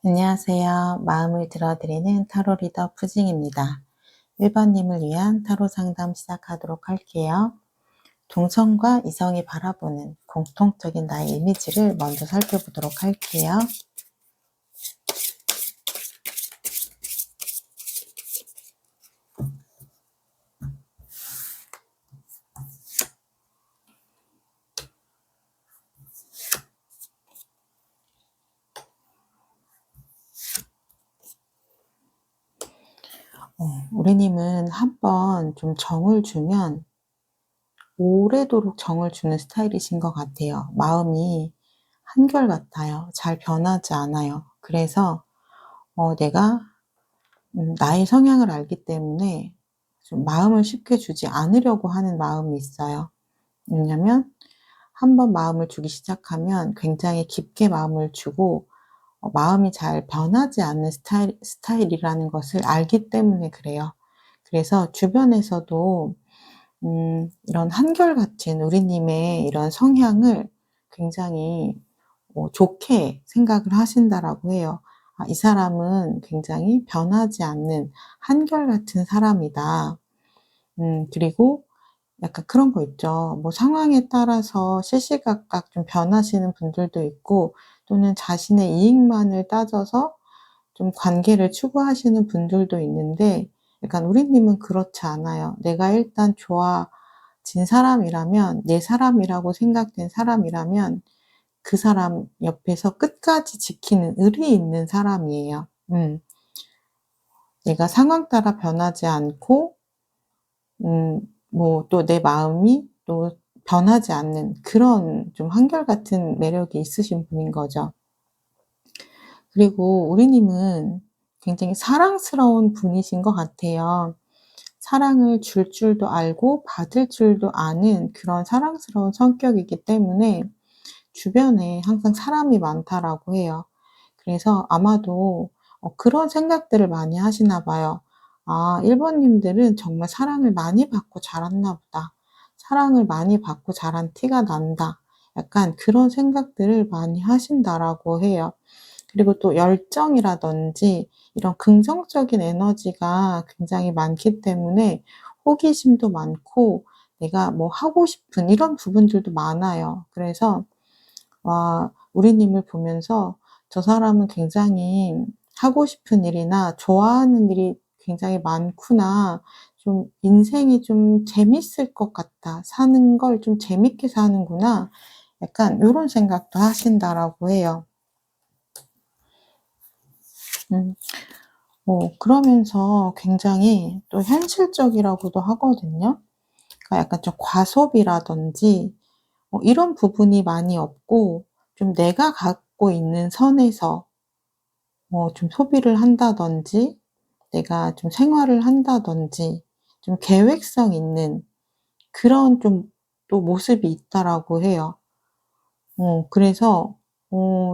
안녕하세요. 마음을 들어드리는 타로 리더 푸징입니다. 1번님을 위한 타로 상담 시작하도록 할게요. 동성과 이성이 바라보는 공통적인 나의 이미지를 먼저 살펴보도록 할게요. 우리님은 한번 좀 정을 주면 오래도록 정을 주는 스타일이신 것 같아요. 마음이 한결같아요. 잘 변하지 않아요. 그래서 내가 나의 성향을 알기 때문에 좀 마음을 쉽게 주지 않으려고 하는 마음이 있어요. 왜냐면 한번 마음을 주기 시작하면 굉장히 깊게 마음을 주고 마음이 잘 변하지 않는 스타일이라는 것을 알기 때문에 그래요. 그래서 주변에서도 이런 한결같은 우리님의 이런 성향을 굉장히 좋게 생각을 하신다라고 해요. 이 사람은 굉장히 변하지 않는 한결같은 사람이다. 그리고 약간 그런 거 있죠. 뭐 상황에 따라서 시시각각 좀 변하시는 분들도 있고, 또는 자신의 이익만을 따져서 좀 관계를 추구하시는 분들도 있는데, 약간 우리님은 그렇지 않아요. 내가 일단 좋아진 사람이라면, 내 사람이라고 생각된 사람이라면 그 사람 옆에서 끝까지 지키는 의리 있는 사람이에요. 내가 상황 따라 변하지 않고 뭐 또 내 마음이 또 변하지 않는 그런 좀 한결같은 매력이 있으신 분인 거죠. 그리고 우리님은 굉장히 사랑스러운 분이신 것 같아요. 사랑을 줄 줄도 알고 받을 줄도 아는 그런 사랑스러운 성격이기 때문에 주변에 항상 사람이 많다라고 해요. 그래서 아마도 그런 생각들을 많이 하시나 봐요. 1번님들은 정말 사랑을 많이 받고 자랐나 보다. 사랑을 많이 받고 자란 티가 난다. 약간 그런 생각들을 많이 하신다라고 해요. 그리고 또 열정이라든지 이런 긍정적인 에너지가 굉장히 많기 때문에 호기심도 많고 내가 뭐 하고 싶은 이런 부분들도 많아요. 그래서 우리님을 보면서 '저 사람은 굉장히 하고 싶은 일이나 좋아하는 일이 굉장히 많구나. 좀 인생이 좀 재밌을 것 같다. 사는 걸 좀 재밌게 사는구나.' 약간 요런 생각도 하신다라고 해요. 음. 그러면서 굉장히 또 현실적이라고도 하거든요. 그러니까 약간 좀 과소비라든지 이런 부분이 많이 없고, 좀 내가 갖고 있는 선에서 좀 소비를 한다든지 내가 좀 생활을 한다든지 좀 계획성 있는 그런 좀 또 모습이 있다라고 해요. 그래서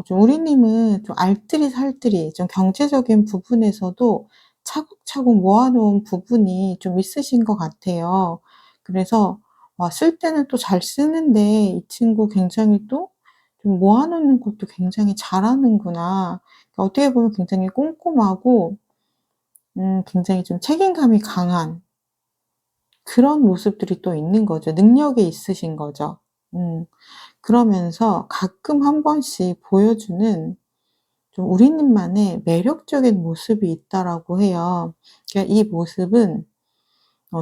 좀 우리님은 좀 알뜰히 살뜰히 좀 경제적인 부분에서도 차곡차곡 모아 놓은 부분이 좀 있으신 것 같아요. 그래서 쓸 때는 또 잘 쓰는데 '이 친구 굉장히 또 좀 모아 놓는 것도 굉장히 잘하는구나.' 그러니까 어떻게 보면 굉장히 꼼꼼하고 굉장히 좀 책임감이 강한 그런 모습들이 또 있는 거죠. 능력이 있으신 거죠. 음. 그러면서 가끔 한 번씩 보여주는 좀 우리님만의 매력적인 모습이 있다라고 해요. 그러니까 이 모습은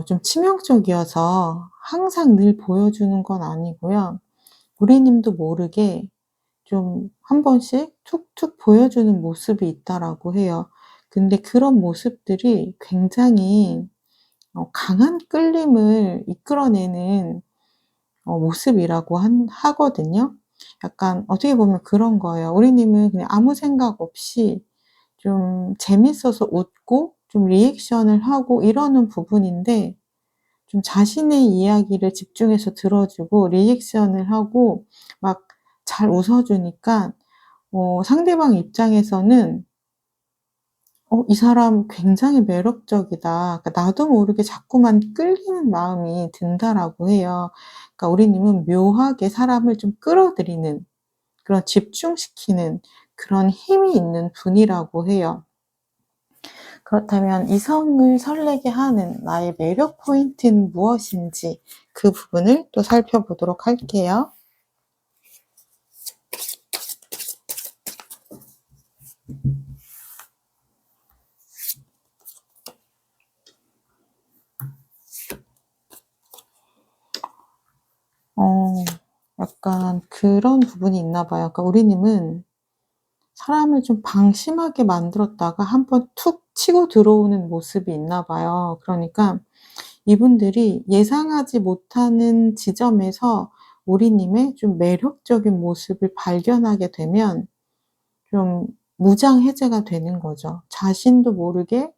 좀 치명적이어서 항상 늘 보여주는 건 아니고요. 우리님도 모르게 좀 한 번씩 툭툭 보여주는 모습이 있다라고 해요. 근데 그런 모습들이 굉장히 강한 끌림을 이끌어내는 모습이라고 하거든요. 약간 어떻게 보면 그런 거예요. 우리님은 그냥 아무 생각 없이 좀 재밌어서 웃고 좀 리액션을 하고 이러는 부분인데, 좀 자신의 이야기를 집중해서 들어 주고 리액션을 하고 막 잘 웃어 주니까 상대방 입장에서는 이 사람 굉장히 매력적이다. 그러니까 나도 모르게 자꾸만 끌리는 마음이 든다라고 해요. 그러니까 우리님은 묘하게 사람을 좀 끌어들이는 그런 집중시키는 그런 힘이 있는 분이라고 해요. 그렇다면 이성을 설레게 하는 나의 매력 포인트는 무엇인지 그 부분을 또 살펴보도록 할게요. 어 약간 그런 부분이 있나 봐요. 그러니까 우리님은 사람을 좀 방심하게 만들었다가 한번 툭 치고 들어오는 모습이 있나 봐요. 그러니까 이분들이 예상하지 못하는 지점에서 우리님의 좀 매력적인 모습을 발견하게 되면 좀 무장해제가 되는 거죠. 자신도 모르게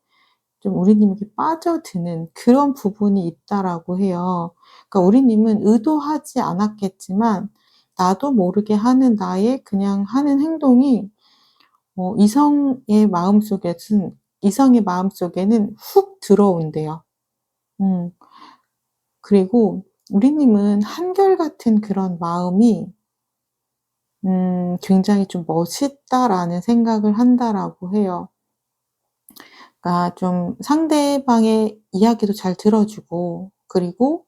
좀 우리님에게 빠져드는 그런 부분이 있다라고 해요. 그러니까 우리님은 의도하지 않았겠지만 나도 모르게 하는 나의 그냥 하는 행동이 이성의 마음속에는 훅 들어온대요. 음. 그리고 우리님은 한결같은 그런 마음이 굉장히 좀 '멋있다.'라는 생각을 한다라고 해요. 그러니까 좀 상대방의 이야기도 잘 들어 주고 그리고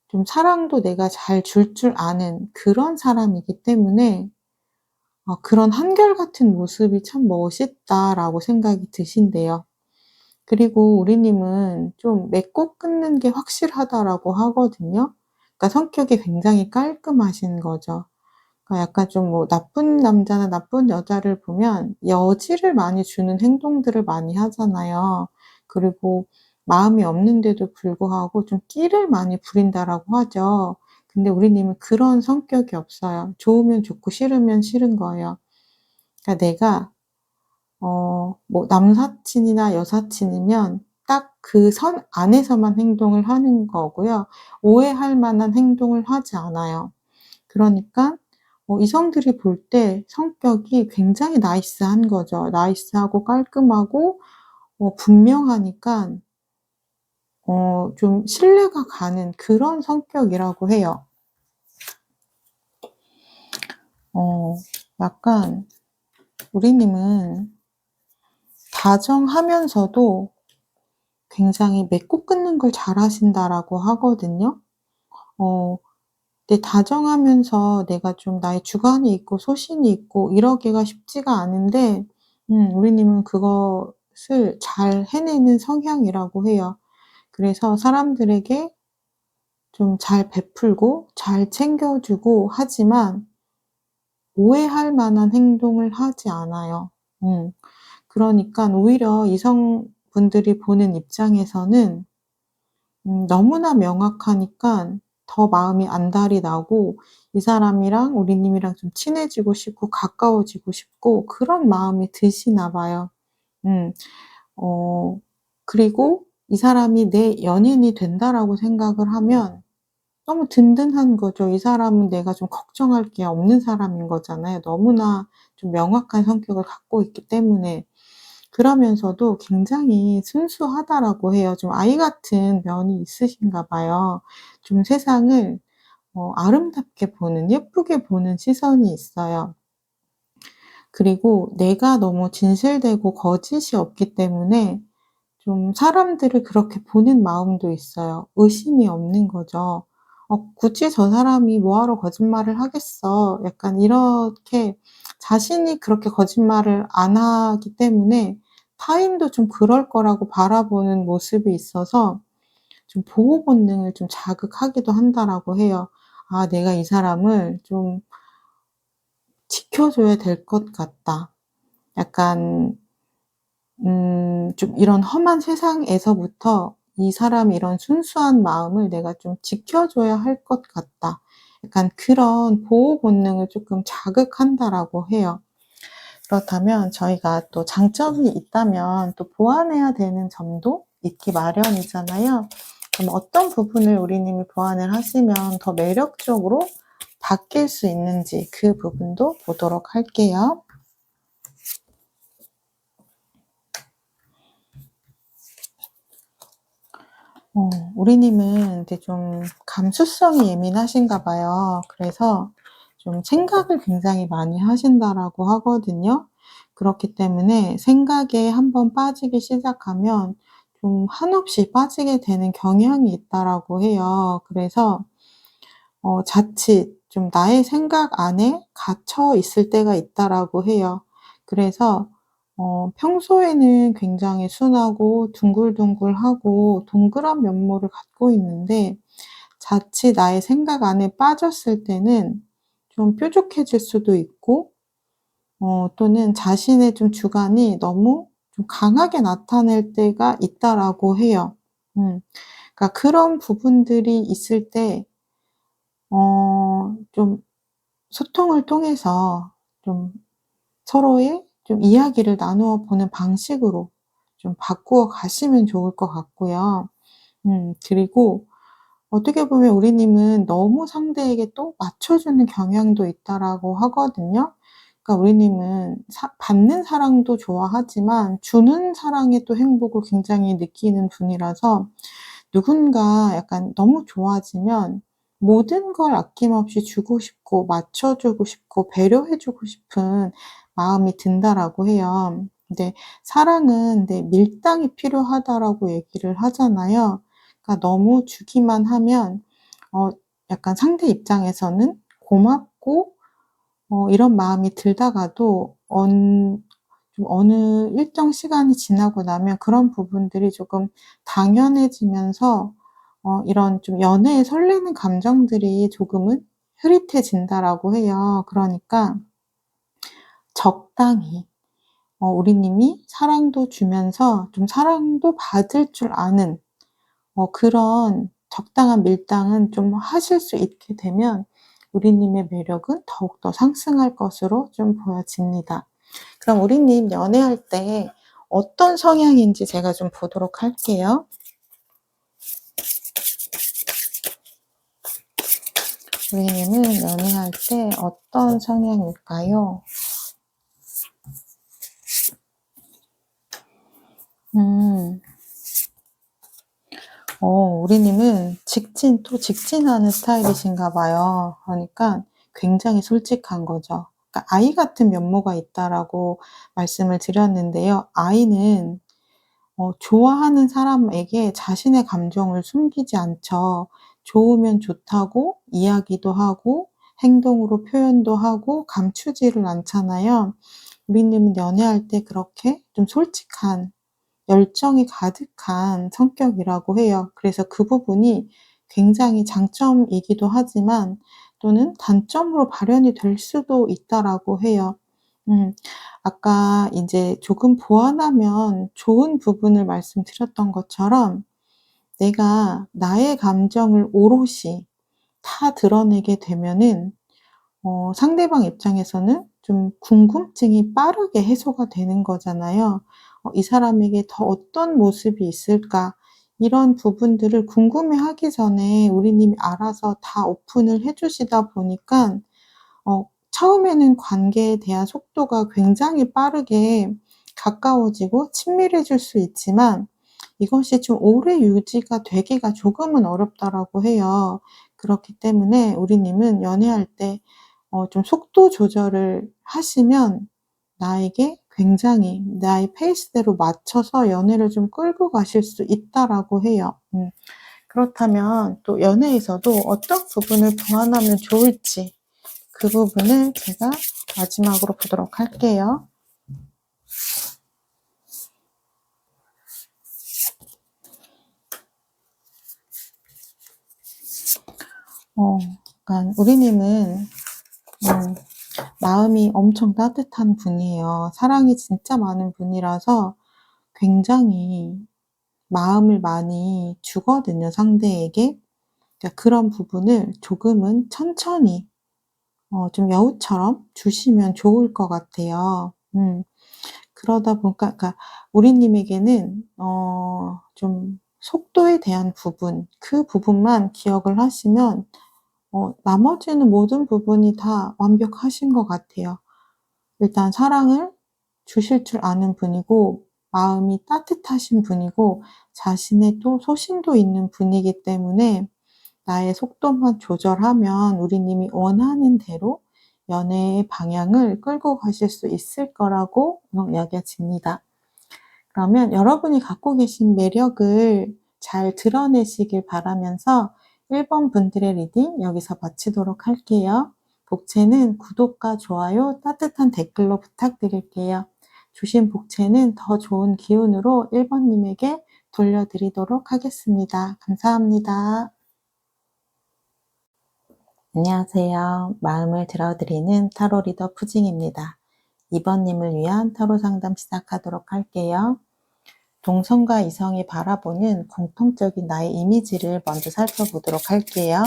좀 사랑도 내가 잘 줄 아는 그런 사람이기 때문에 '그런 한결같은 모습이 참 멋있다.'라고 생각이 드신대요. 그리고 우리님은 좀 "맺고 끊는 게 확실하다."라고 하거든요. 그러니까 성격이 굉장히 깔끔하신 거죠. 그러니까 약간 좀 뭐 나쁜 남자나 나쁜 여자를 보면 여지를 많이 주는 행동들을 많이 하잖아요. 그리고 마음이 없는데도 불구하고 좀 끼를 많이 부린다라고 하죠. 근데 우리님은 그런 성격이 없어요. 좋으면 좋고 싫으면 싫은 거예요. 그러니까 내가 뭐 남사친이나 여사친이면 딱 그 선 안에서만 행동을 하는 거고요. 오해할 만한 행동을 하지 않아요. 그러니까 이성들이 볼 때 성격이 굉장히 나이스한 거죠. 나이스하고 깔끔하고 분명하니깐 좀 신뢰가 가는 그런 성격이라고 해요. 어 약간 우리님은 다정하면서도 굉장히 "맺고 끊는 걸 잘하신다."라고 하거든요. 어 근데 다정하면서 내가 좀 나의 주관이 있고 소신이 있고 이러기가 쉽지가 않은데 우리님은 그것을 잘 해내는 성향이라고 해요. 그래서 사람들에게 좀 잘 베풀고 잘 챙겨 주고 하지만 오해할 만한 행동을 하지 않아요. 음. 그러니깐 오히려 이성분들이 보는 입장에서는 너무나 명확하니깐 더 마음이 안달이 나고 이 사람이랑 우리님이랑 좀 친해지고 싶고 가까워지고 싶고 그런 마음이 드시나 봐요. 음. 어 그리고 이 사람이 '내 연인이 된다.'라고 생각을 하면 너무 든든한 거죠. 이 사람은 내가 좀 걱정할 게 없는 사람인 거잖아요. 너무나 좀 명확한 성격을 갖고 있기 때문에. 그러면서도 굉장히 순수하다라고 해요. 좀 아이 같은 면이 있으신가 봐요. 좀 세상을 아름답게 보는 예쁘게 보는 시선이 있어요. 그리고 내가 너무 진실되고 거짓이 없기 때문에 좀 사람들을 그렇게 보는 마음도 있어요. 의심이 없는 거죠. '굳이 저 사람이 뭐하러 거짓말을 하겠어.' 약간 이렇게 자신이 그렇게 거짓말을 안 하기 때문에 타인도 좀 그럴 거라고 바라보는 모습이 있어서 좀 보호 본능을 좀 자극하기도 한다라고 해요. '아 내가 이 사람을 좀 지켜줘야 될 것 같다.' 약간 좀 이런 험한 세상에서부터 '이 사람의 이런 순수한 마음을 내가 좀 지켜줘야 할 것 같다.' 약간 그런 보호 본능을 쪼끔 자극한다라고 해요. 그렇다면 저희가 또 장점이 있다면 또 보완해야 되는 점도 있기 마련이잖아요. 그럼 어떤 부분을 우리님이 보완을 하시면 더 매력적으로 바뀔 수 있는지 그 부분도 보도록 할게요. 우리님은 근데 좀 감수성이 예민하신가 봐요. 그래서 좀 생각을 굉장히 많이 하신다라고 하거든요. 그렇기 때문에 생각에 한번 빠지기 시작하면 좀 한없이 빠지게 되는 경향이 있다라고 해요. 그래서 자칫 좀 나의 생각 안에 갇혀 있을 때가 있다라고 해요. 그래서 평소에는 굉장히 순하고 둥글둥글하고 동그란 면모를 갖고 있는데 자칫 나의 생각 안에 빠졌을 때는 좀 뾰족해질 수도 있고 또는 자신의 좀 주관이 너무 좀 강하게 나타낼 때가 있다라고 해요. 그러니까 그런 부분들이 있을 때 좀 소통을 통해서 좀 서로의 좀 이야기를 나누어 보는 방식으로 좀 바꾸어 가시면 좋을 것 같고요. 그리고 어떻게 보면 우리님은 너무 상대에게 또 맞춰주는 경향도 있다라고 하거든요. 그러니까 우리님은 받는 사랑도 좋아하지만 주는 사랑의 또 행복을 굉장히 느끼는 분이라서 누군가 약간 너무 좋아지면 모든 걸 아낌없이 주고 싶고 맞춰주고 싶고 배려해주고 싶은 마음이 든다라고 해요. 근데 사랑은 근데 밀당이 필요하다라고 얘기를 하잖아요. 그러니까 너무 주기만 하면 어 약간 상대 입장에서는 고맙고 이런 마음이 들다가도 좀 어느 일정 시간이 지나고 나면 그런 부분들이 조금 당연해지면서 이런 좀 연애에 설레는 감정들이 조금은 흐릿해진다라고 해요. 그러니까 적당히 우리님이 사랑도 주면서 좀 사랑도 받을 줄 아는 그런 적당한 밀당은 좀 하실 수 있게 되면 우리님의 매력은 더욱더 상승할 것으로 좀 보여집니다. 그럼 우리님 연애할 때 어떤 성향인지 제가 좀 보도록 할게요. 우리님은 연애할 때 어떤 성향일까요? 음. 우리님은 직진하는 스타일이신가 봐요. 그러니까 굉장히 솔직한 거죠. 그러니까 아이 같은 면모가 있다라고 말씀을 드렸는데요. 아이는 좋아하는 사람에게 자신의 감정을 숨기지 않죠. 좋으면 좋다고 이야기도 하고 행동으로 표현도 하고 감추지를 않잖아요. 우리님은 연애할 때 그렇게 좀 솔직한 열정이 가득한 성격이라고 해요. 그래서 그 부분이 굉장히 장점이기도 하지만 또는 단점으로 발현이 될 수도 있다라고 해요. 음. 아까 인제 조금 보완하면 좋은 부분을 말씀드렸던 것처럼 내가 나의 감정을 오롯이 다 드러내게 되면은 상대방 입장에서는 좀 궁금증이 빠르게 해소가 되는 거잖아요. '이 사람에게 더 어떤 모습이 있을까?' 이런 부분들을 궁금해하기 전에 우리님이 알아서 다 오픈을 해 주시다 보니까 처음에는 관계에 대한 속도가 굉장히 빠르게 가까워지고 친밀해질 수 있지만 이것이 좀 오래 유지가 되기가 조금은 어렵다라고 해요. 그렇기 때문에 우리님은 연애할 때 좀 속도 조절을 하시면 나에게 굉장히 나의 페이스대로 맞춰서 연애를 좀 끌고 가실 수 있다라고 해요. 그렇다면 또 연애에서도 어떤 부분을 보완하면 좋을지 그 부분을 제가 마지막으로 보도록 할게요. 그러니까 우리님은 마음이 엄청 따뜻한 분이에요. 사랑이 진짜 많은 분이라서 굉장히 마음을 많이 주거든요, 상대에게. 그러니까 그런 부분을 조금은 천천히 좀 여우처럼 주시면 좋을 것 같아요. 그러다 보니까 그러니까 우리님에게는 좀 속도에 대한 부분, 그 부분만 기억을 하시면 나머지는 모든 부분이 다 완벽하신 것 같아요. 일단 사랑을 주실 줄 아는 분이고 마음이 따뜻하신 분이고 자신의 또 소신도 있는 분이기 때문에 나의 속도만 조절하면 우리님이 원하는 대로 연애의 방향을 끌고 가실 수 있을 거라고 여겨집니다. 그러면 여러분이 갖고 계신 매력을 잘 드러내시길 바라면서 1번 분들의 리딩 여기서 마치도록 할게요. 복채는 구독과 좋아요, 따뜻한 댓글로 부탁드릴게요. 주신 복채는 더 좋은 기운으로 1번님에게 돌려드리도록 하겠습니다. 감사합니다. 안녕하세요. 마음을 들어드리는 타로 리더 푸징입니다. 2번님을 위한 타로 상담 시작하도록 할게요. 동성과 이성이 바라보는 공통적인 나의 이미지를 먼저 살펴보도록 할게요.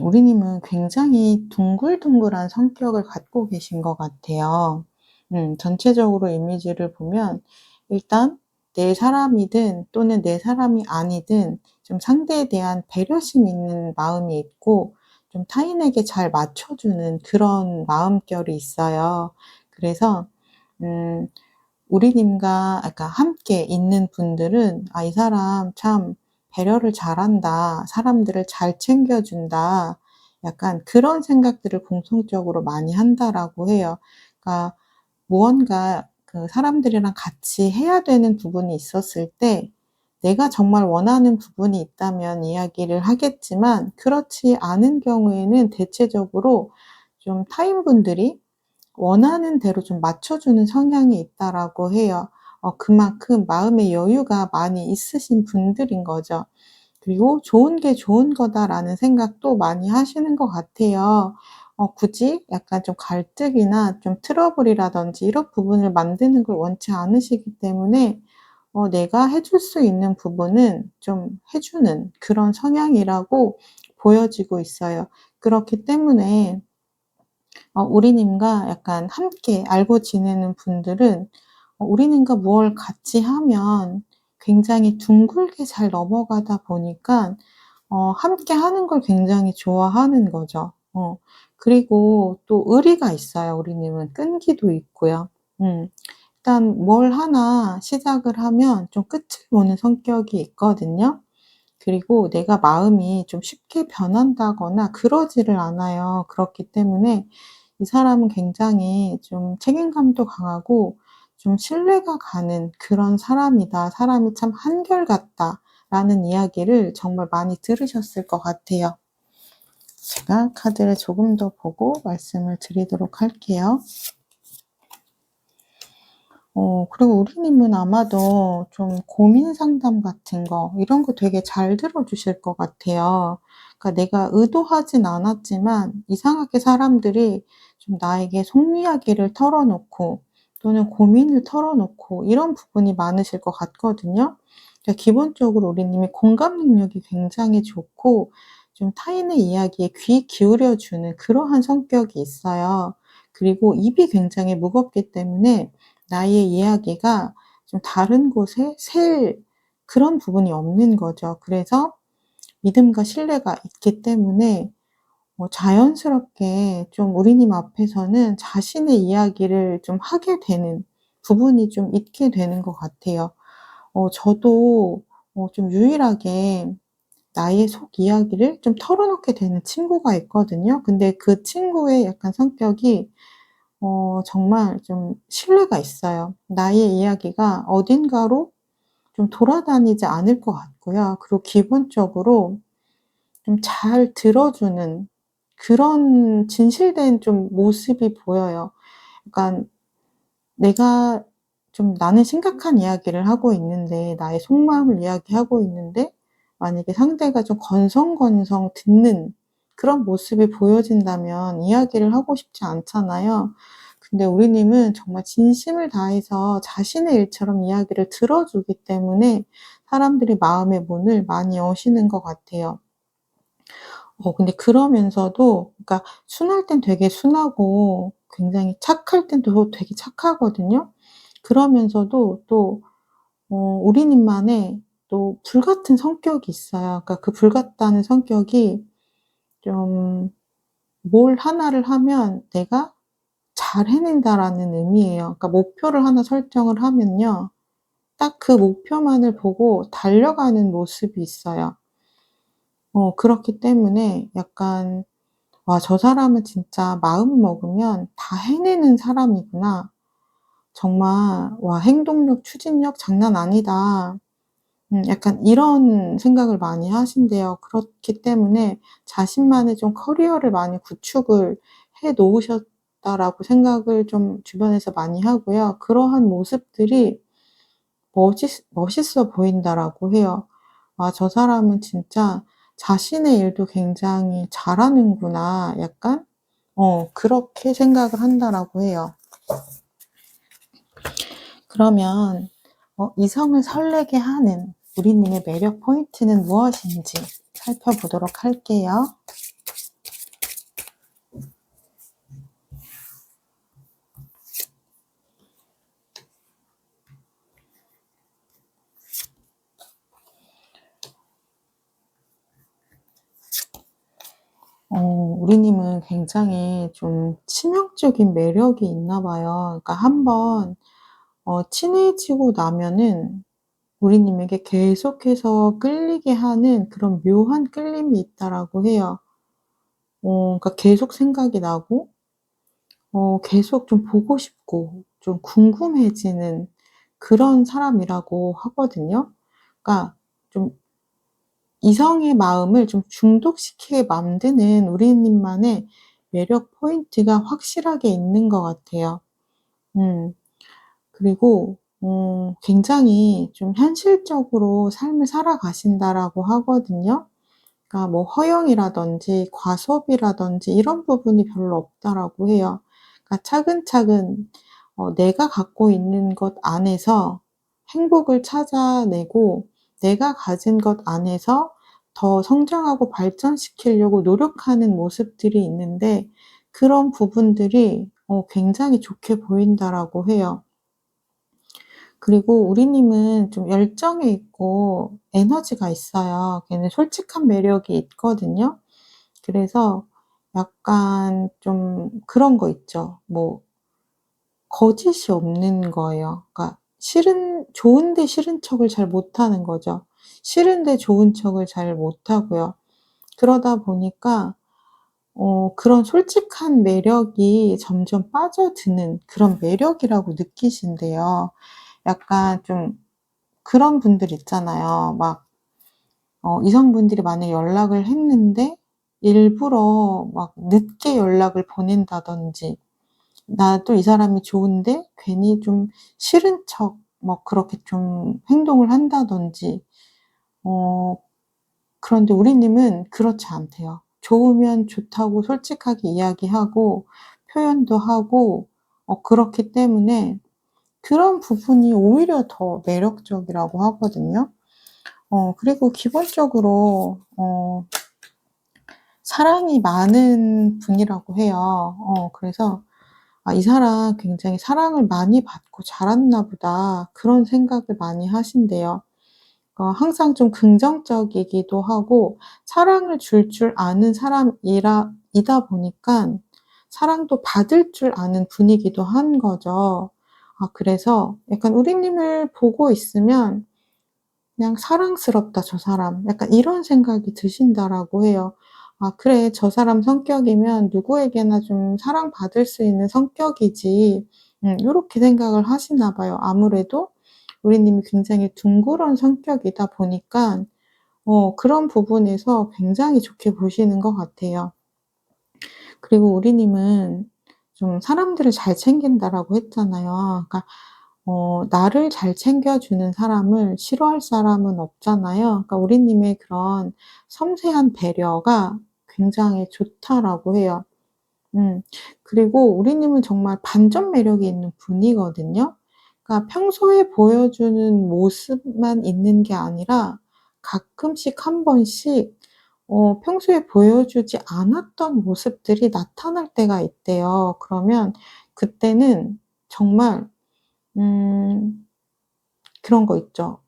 우리님은 굉장히 둥글둥글한 성격을 갖고 계신 것 같아요. 전체적으로 이미지를 보면 일단 내 사람이든 또는 내 사람이 아니든 좀 상대에 대한 배려심 있는 마음이 있고 좀 타인에게 잘 맞춰주는 그런 마음결이 있어요. 그래서 음 우리님과 함께 있는 분들은 '아 이 사람 참 배려를 잘한다. 사람들을 잘 챙겨준다.' 약간 그런 생각들을 공통적으로 많이 한다라고 해요. 그러니까 무언가 그 사람들이랑 같이 해야 되는 부분이 있었을 때 내가 정말 원하는 부분이 있다면 이야기를 하겠지만 그렇지 않은 경우에는 대체적으로 좀 타인분들이 원하는 대로 좀 맞춰주는 성향이 있다라고 해요. 그만큼 마음의 여유가 많이 있으신 분들인 거죠. 그리고 '좋은 게 좋은 거다.'라는 생각도 많이 하시는 것 같아요. 굳이 약간 좀 갈등이나 좀 트러블이라든지 이런 부분을 만드는 걸 원치 않으시기 때문에 내가 해줄 수 있는 부분은 좀 해 주는 그런 성향이라고 보여지고 있어요. 그렇기 때문에 우리님과 약간 함께 알고 지내는 분들은 우리님과 뭘 같이 하면 굉장히 둥글게 잘 넘어가다 보니까 함께 하는 걸 굉장히 좋아하는 거죠. 그리고 또 의리가 있어요 우리님은. 끈기도 있고요. 음. 일단 뭘 하나 시작을 하면 좀 끝을 보는 성격이 있거든요. 그리고 내가 마음이 좀 쉽게 변한다거나 그러지를 않아요. 그렇기 때문에 이 사람은 굉장히 좀 책임감도 강하고 좀 신뢰가 가는 그런 사람이다. '사람이 참 한결같다.'라는 이야기를 정말 많이 들으셨을 것 같아요. 제가 카드를 조금 더 보고 말씀을 드리도록 할게요. 그리고 우리님은 아마도 좀 고민 상담 같은 거 이런 거 되게 잘 들어 주실 것 같아요. 그러니까 내가 의도하진 않았지만 이상하게 사람들이 좀 나에게 속 이야기를 털어 놓고 또는 고민을 털어 놓고 이런 부분이 많으실 것 같거든요. 그러니까 기본적으로 우리님이 공감 능력이 굉장히 좋고 좀 타인의 이야기에 귀 기울여 주는 그러한 성격이 있어요. 그리고 입이 굉장히 무겁기 때문에 나의 이야기가 좀 다른 곳에 셀 그런 부분이 없는 거죠. 그래서 믿음과 신뢰가 있기 때문에 자연스럽게 좀 우리님 앞에서는 자신의 이야기를 좀 하게 되는 부분이 좀 있게 되는 것 같아요. 저도 좀 유일하게 나의 속 이야기를 좀 털어놓게 되는 친구가 있거든요. 근데 그 친구의 약간 성격이 정말 좀 신뢰가 있어요. 나의 이야기가 어딘가로 좀 돌아다니지 않을 것 같고요. 그리고 기본적으로 좀 잘 들어주는 그런 진실된 좀 모습이 보여요. 그러니까 내가 좀 나는 심각한 이야기를 하고 있는데 나의 속마음을 이야기하고 있는데 만약에 상대가 좀 건성건성 듣는 그런 모습이 보여진다면 이야기를 하고 싶지 않잖아요. 근데 우리님은 정말 진심을 다해서 자신의 일처럼 이야기를 들어주기 때문에 사람들이 마음의 문을 많이 여시는 것 같아요. 근데 그러면서도 그러니까 순할 땐 되게 순하고 굉장히 착할 땐 또 되게 착하거든요. 그러면서도 또 우리님만의 또 불같은 성격이 있어요. 그러니까 그 불같다는 성격이 좀 뭘 하나를 하면 '내가 잘 해낸다.'라는 의미예요. 그러니까 목표를 하나 설정을 하면요. 딱 그 목표만을 보고 달려가는 모습이 있어요. 그렇기 때문에 약간 '와 저 사람은 진짜 마음 먹으면 다 해내는 사람이구나. 정말 와 행동력, 추진력 장난 아니다.' 약간 이런 생각을 많이 하신대요. 그렇기 때문에 자신만의 좀 커리어를 많이 구축을 해 놓으셨다라고 생각을 좀 주변에서 많이 하고요. 그러한 모습들이 "멋있어 보인다."라고 해요. '아 저 사람은 진짜 자신의 일도 굉장히 잘하는구나.' 약간 그렇게 생각을 한다라고 해요. 그러면 이성을 설레게 하는 우리님의 매력 포인트는 무엇인지 살펴보도록 할게요. 우리님은 굉장히 좀 치명적인 매력이 있나 봐요. 그러니까 한번 친해지고 나면은 우리님에게 계속해서 끌리게 하는 그런 묘한 끌림이 있다라고 해요. 그러니까 계속 생각이 나고 계속 좀 보고 싶고 좀 궁금해지는 그런 사람이라고 하거든요. 그러니까 좀 이성의 마음을 좀 중독시키게 만드는 우리님만의 매력 포인트가 확실하게 있는 것 같아요. 음. 그리고 굉장히 좀 현실적으로 삶을 살아가신다라고 하거든요. 그러니까 뭐 허영이라든지 과소비라든지 이런 부분이 별로 없다라고 해요. 그러니까 차근차근 내가 갖고 있는 것 안에서 행복을 찾아내고 내가 가진 것 안에서 더 성장하고 발전시키려고 노력하는 모습들이 있는데 그런 부분들이 굉장히 좋게 보인다라고 해요. 그리고 우리님은 좀 열정이 있고 에너지가 있어요. 걔는 솔직한 매력이 있거든요. 그래서 약간 좀 그런 거 있죠. 뭐 거짓이 없는 거예요. 그러니까 좋은데 싫은 척을 잘 못하는 거죠. 싫은데 좋은 척을 잘 못하고요. 그러다 보니까 그런 솔직한 매력이 점점 빠져드는 그런 매력이라고 느끼신대요. 약간 좀 그런 분들 있잖아요. 막 이성분들이 만약에 연락을 했는데 일부러 막 늦게 연락을 보낸다든지 나도 이 사람이 좋은데 괜히 좀 싫은 척 뭐 그렇게 좀 행동을 한다든지 어 그런데 우리님은 그렇지 않대요. 좋으면 좋다고 솔직하게 이야기하고 표현도 하고 그렇기 때문에 그런 부분이 오히려 더 매력적이라고 하거든요. 그리고 기본적으로 사랑이 많은 분이라고 해요. 그래서 '아 이 사람 굉장히 사랑을 많이 받고 자랐나 보다.' 그런 생각을 많이 하신대요. 항상 좀 긍정적이기도 하고 사랑을 줄 아는 이다 보니깐 사랑도 받을 줄 아는 분이기도 한 거죠. 그래서 약간 우리님을 보고 있으면 그냥 '사랑스럽다 저 사람.' 약간 이런 생각이 드신다라고 해요. '아 그래 저 사람 성격이면 누구에게나 좀 사랑받을 수 있는 성격이지.' 요렇게 생각을 하시나 봐요. 아무래도 우리님이 굉장히 둥그런 성격이다 보니까 그런 부분에서 굉장히 좋게 보시는 것 같아요. 그리고 우리님은 좀 "사람들을 잘 챙긴다."라고 했잖아요. 그러니까 나를 잘 챙겨주는 사람을 싫어할 사람은 없잖아요. 그러니까 우리님의 그런 섬세한 배려가 굉장히 좋다라고 해요. 음. 그리고 우리님은 정말 반전 매력이 있는 분이거든요. 그러니까 평소에 보여주는 모습만 있는 게 아니라 가끔씩 한 번씩 평소에 보여주지 않았던 모습들이 나타날 때가 있대요. 그러면 그때는 정말 음 그런 거 있죠.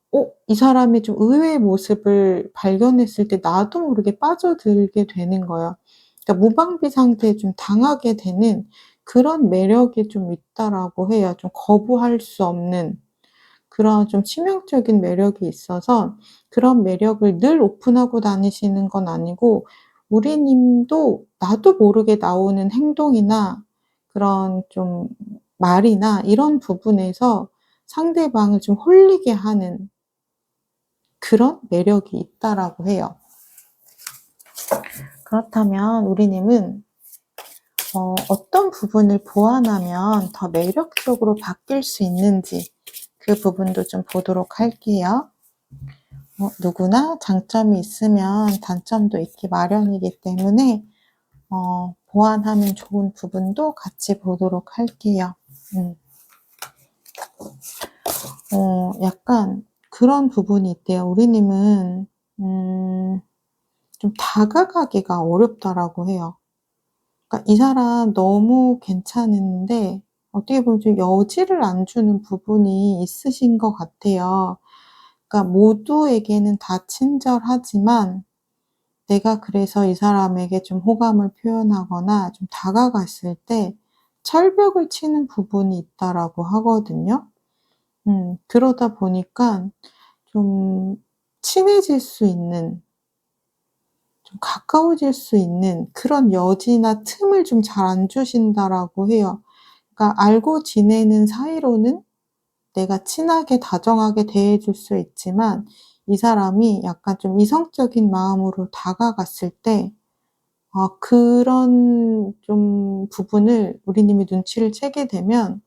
이 사람의 좀 의외의 모습을 발견했을 때 나도 모르게 빠져들게 되는 거예요. 그러니까 무방비 상태에 좀 당하게 되는 그런 매력이 좀 있다라고 해요. 좀 거부할 수 없는 그런 좀 치명적인 매력이 있어서 그런 매력을 늘 오픈하고 다니시는 건 아니고 우리 님도 나도 모르게 나오는 행동이나 그런 좀 말이나 이런 부분에서 상대방을 좀 홀리게 하는 그런 매력이 있다라고 해요. 그렇다면 우리 님은 어떤 부분을 보완하면 더 매력적으로 바뀔 수 있는지 그 부분도 좀 보도록 할게요. 누구나 장점이 있으면 단점도 있기 마련이기 때문에 보완하면 좋은 부분도 같이 보도록 할게요. 약간 그런 부분이 있대요. 우리 님은 좀 다가가기가 어렵다라고 해요. 그러니까 이 사람 너무 괜찮은데 어떻게 보면 좀 여지를 안 주는 부분이 있으신 것 같아요. 그러니까 모두에게는 다 친절하지만 내가 그래서 이 사람에게 좀 호감을 표현하거나 좀 다가갔을 때 철벽을 치는 부분이 있다라고 하거든요. 그러다 보니까 좀 친해질 수 있는, 좀 가까워질 수 있는 그런 여지나 틈을 좀 잘 안 주신다라고 해요. 그러니까 알고 지내는 사이로는 내가 친하게 다정하게 대해 줄 수 있지만 이 사람이 약간 좀 이성적인 마음으로 다가갔을 때 그런 좀 부분을 우리 님이 눈치를 채게 되면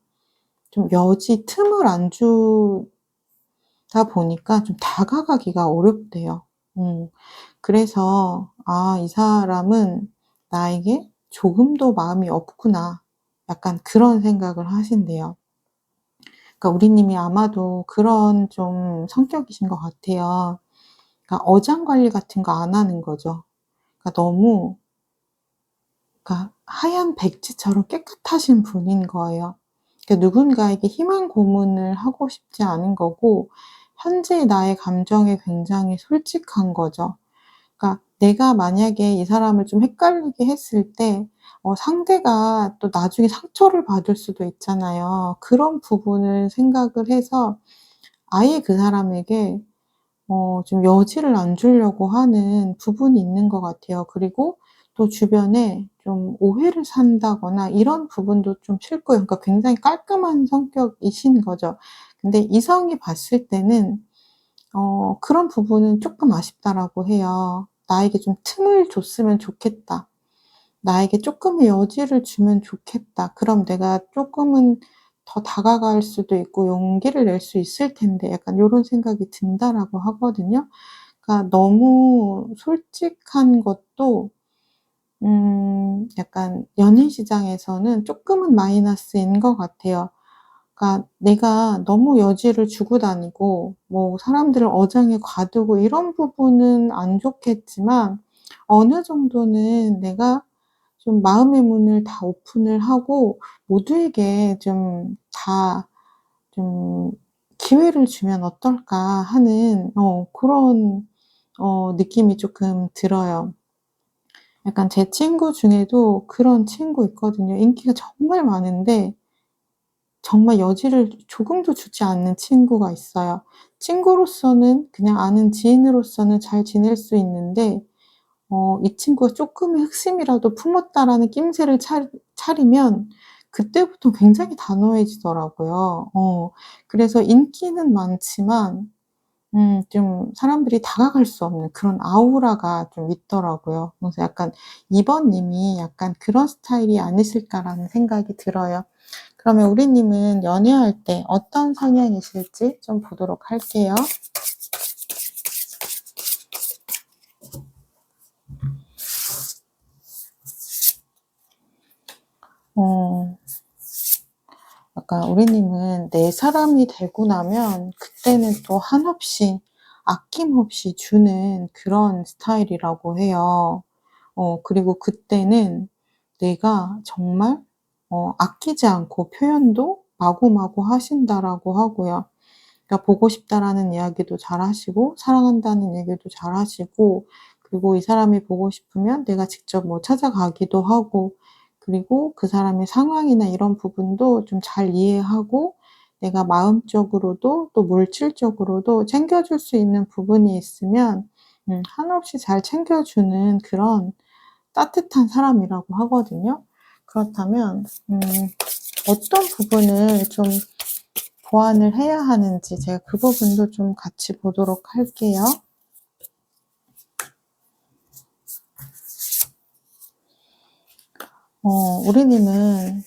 좀 여지 틈을 안 주다 보니까 좀 다가가기가 어렵대요. 그래서 '아 이 사람은 나에게 조금도 마음이 없구나.' 약간 그런 생각을 하신대요. 그러니까 우리 님이 아마도 그런 좀 성격이신 것 같아요. 그러니까 어장 관리 같은 거 안 하는 거죠. 그러니까 너무 그러니까 하얀 백지처럼 깨끗하신 분인 거예요. 그러니까 누군가에게 희망 고문을 하고 싶지 않은 거고 현재의 나의 감정에 굉장히 솔직한 거죠. 그러니까 내가 만약에 이 사람을 좀 헷갈리게 했을 때 상대가 또 나중에 상처를 받을 수도 있잖아요. 그런 부분을 생각을 해서 아예 그 사람에게 좀 여지를 안 주려고 하는 부분이 있는 것 같아요. 그리고 또 주변에 좀 오해를 산다거나 이런 부분도 좀 싫고요. 그러니까 굉장히 깔끔한 성격이신 거죠. 근데 이성이 봤을 때는 그런 부분은 쪼끔 아쉽다라고 해요. '나에게 좀 틈을 줬으면 좋겠다. 나에게 쪼끔의 여지를 주면 좋겠다. 그럼 내가 쪼끔은 더 다가갈 수도 있고 용기를 낼 수 있을 텐데.' 약간 요런 생각이 든다라고 하거든요. 그러니까 너무 솔직한 것도 약간 연인 시장에서는 쪼끔은 마이너스인 것 같아요. 그러니까 내가 너무 여지를 주고 다니고 뭐 사람들을 어장에 가두고 이런 부분은 안 좋겠지만 어느 정도는 내가 좀 마음의 문을 다 오픈을 하고 모두에게 좀 다 좀 '기회를 주면 어떨까.' 하는 그런 느낌이 쪼끔 들어요. 약간 제 친구 중에도 그런 친구 있거든요. 인기가 정말 많은데 정말 여지를 조금도 주지 않는 친구가 있어요. 친구로서는 그냥 아는 지인으로서는 잘 지낼 수 있는데 이 친구가 쪼끔의 흑심이라도 품었다라는 낌새를 차리면 그때부터 굉장히 단호해지더라고요. 그래서 인기는 많지만 좀 사람들이 다가갈 수 없는 그런 아우라가 좀 있더라고요. 그래서 약간 '이번 님이 약간 그런 스타일이 아니실까.'라는 생각이 들어요. 그러면 우리 님은 연애할 때 어떤 성향이실지 좀 보도록 할게요. 어 약간 우리 님은 내 사람이 되고 나면 그때는 또 한없이 아낌없이 주는 그런 스타일이라고 해요. 그리고 그때는 내가 정말 아끼지 않고 표현도 마구마구 하신다라고 하고요. 그러니까 보고 싶다라는 이야기도 잘하시고 사랑한다는 얘기도 잘하시고, 그리고 이 사람이 보고 싶으면 내가 직접 뭐 찾아가기도 하고, 그리고 그 사람의 상황이나 이런 부분도 좀 잘 이해하고, 내가 마음적으로도 또 물질적으로도 챙겨줄 수 있는 부분이 있으면 한없이 잘 챙겨주는 그런 따뜻한 사람이라고 하거든요. 그렇다면 어떤 부분을 좀 보완을 해야 하는지 제가 그 부분도 좀 같이 보도록 할게요. 우리님은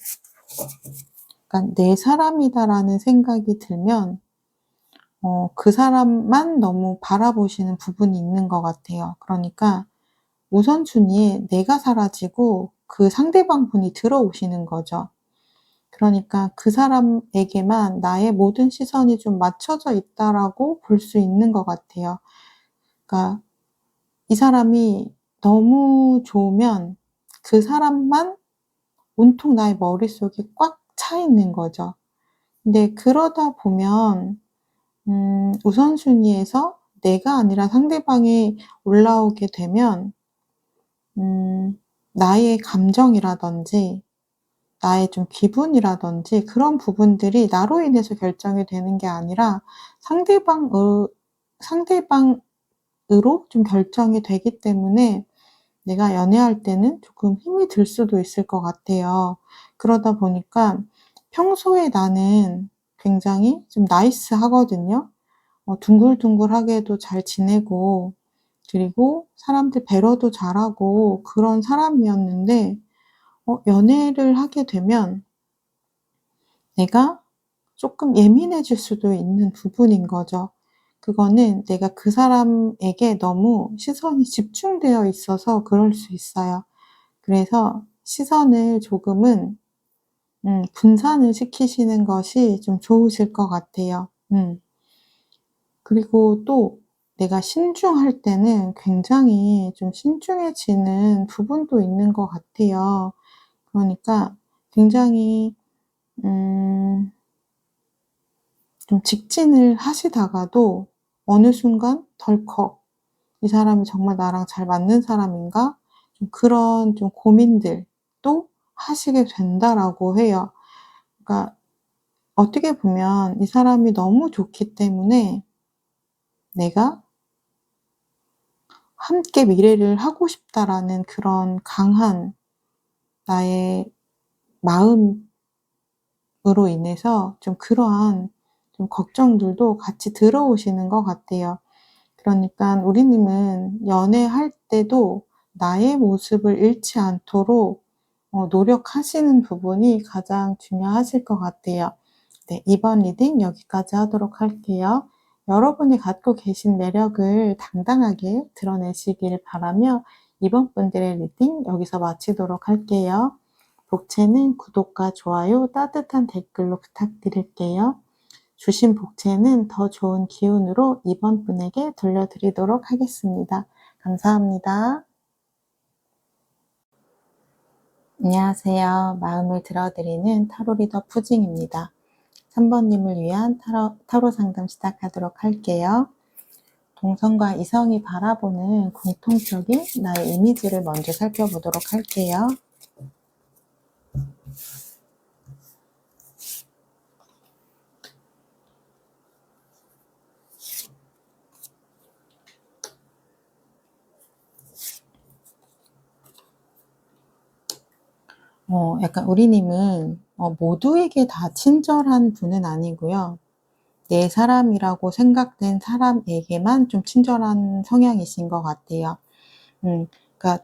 약간 내 사람이다라는 생각이 들면 그 사람만 너무 바라보시는 부분이 있는 것 같아요. 그러니까 우선순위에 내가 사라지고 그 상대방 분이 들어오시는 거죠. 그러니까 그 사람에게만 나의 모든 시선이 좀 맞춰져 있다라고 볼 수 있는 것 같아요. 그러니까 이 사람이 너무 좋으면 그 사람만 온통 나의 머릿속에 꽉 차 있는 거죠. 근데 그러다 보면 우선순위에서 내가 아니라 상대방이 올라오게 되면 나의 감정이라든지 나의 좀 기분이라든지 그런 부분들이 나로 인해서 결정이 되는 게 아니라 상대방으로 좀 결정이 되기 때문에 내가 연애할 때는 조금 힘이 들 수도 있을 것 같아요. 그러다 보니까 평소에 나는 굉장히 좀 나이스하거든요. 둥글둥글하게도 잘 지내고, 그리고 사람들 배려도 잘하고 그런 사람이었는데 연애를 하게 되면 내가 조금 예민해질 수도 있는 부분인 거죠. 그거는 내가 그 사람에게 너무 시선이 집중되어 있어서 그럴 수 있어요. 그래서 시선을 조금은 분산을 시키시는 것이 좀 좋으실 것 같아요. 그리고 또 내가 신중할 때는 굉장히 좀 신중해지는 부분도 있는 것 같아요. 그러니까 굉장히 음 좀 직진을 하시다가도 어느 순간 덜컥 '이 사람이 정말 나랑 잘 맞는 사람인가?' 좀 그런 좀 고민들도 하시게 된다라고 해요. 그러니까 어떻게 보면 이 사람이 너무 좋기 때문에 내가 '함께 미래를 하고 싶다.'라는 그런 강한 나의 마음으로 인해서 좀 그러한 좀 걱정들도 같이 들어오시는 것 같아요. 그러니까 우리님은 연애할 때도 나의 모습을 잃지 않도록 노력하시는 부분이 가장 중요하실 것 같아요. 네, 이번 리딩 여기까지 하도록 할게요. 여러분이 갖고 계신 매력을 당당하게 드러내시길 바라며 이번 분들의 리딩 여기서 마치도록 할게요. 복채는 구독과 좋아요, 따뜻한 댓글로 부탁드릴게요. 주신 복채는 더 좋은 기운으로 이번 분에게 돌려드리도록 하겠습니다. 감사합니다. 안녕하세요. 마음을 들어드리는 타로 리더 푸징입니다. 3번님을 위한 타로 상담 시작하도록 할게요. 동성과 이성이 바라보는 공통적인 나의 이미지를 먼저 살펴보도록 할게요. 약간 우리님은 모두에게 다 친절한 분은 아니고요. 내 사람이라고 생각된 사람에게만 좀 친절한 성향이신 것 같아요. 그러니까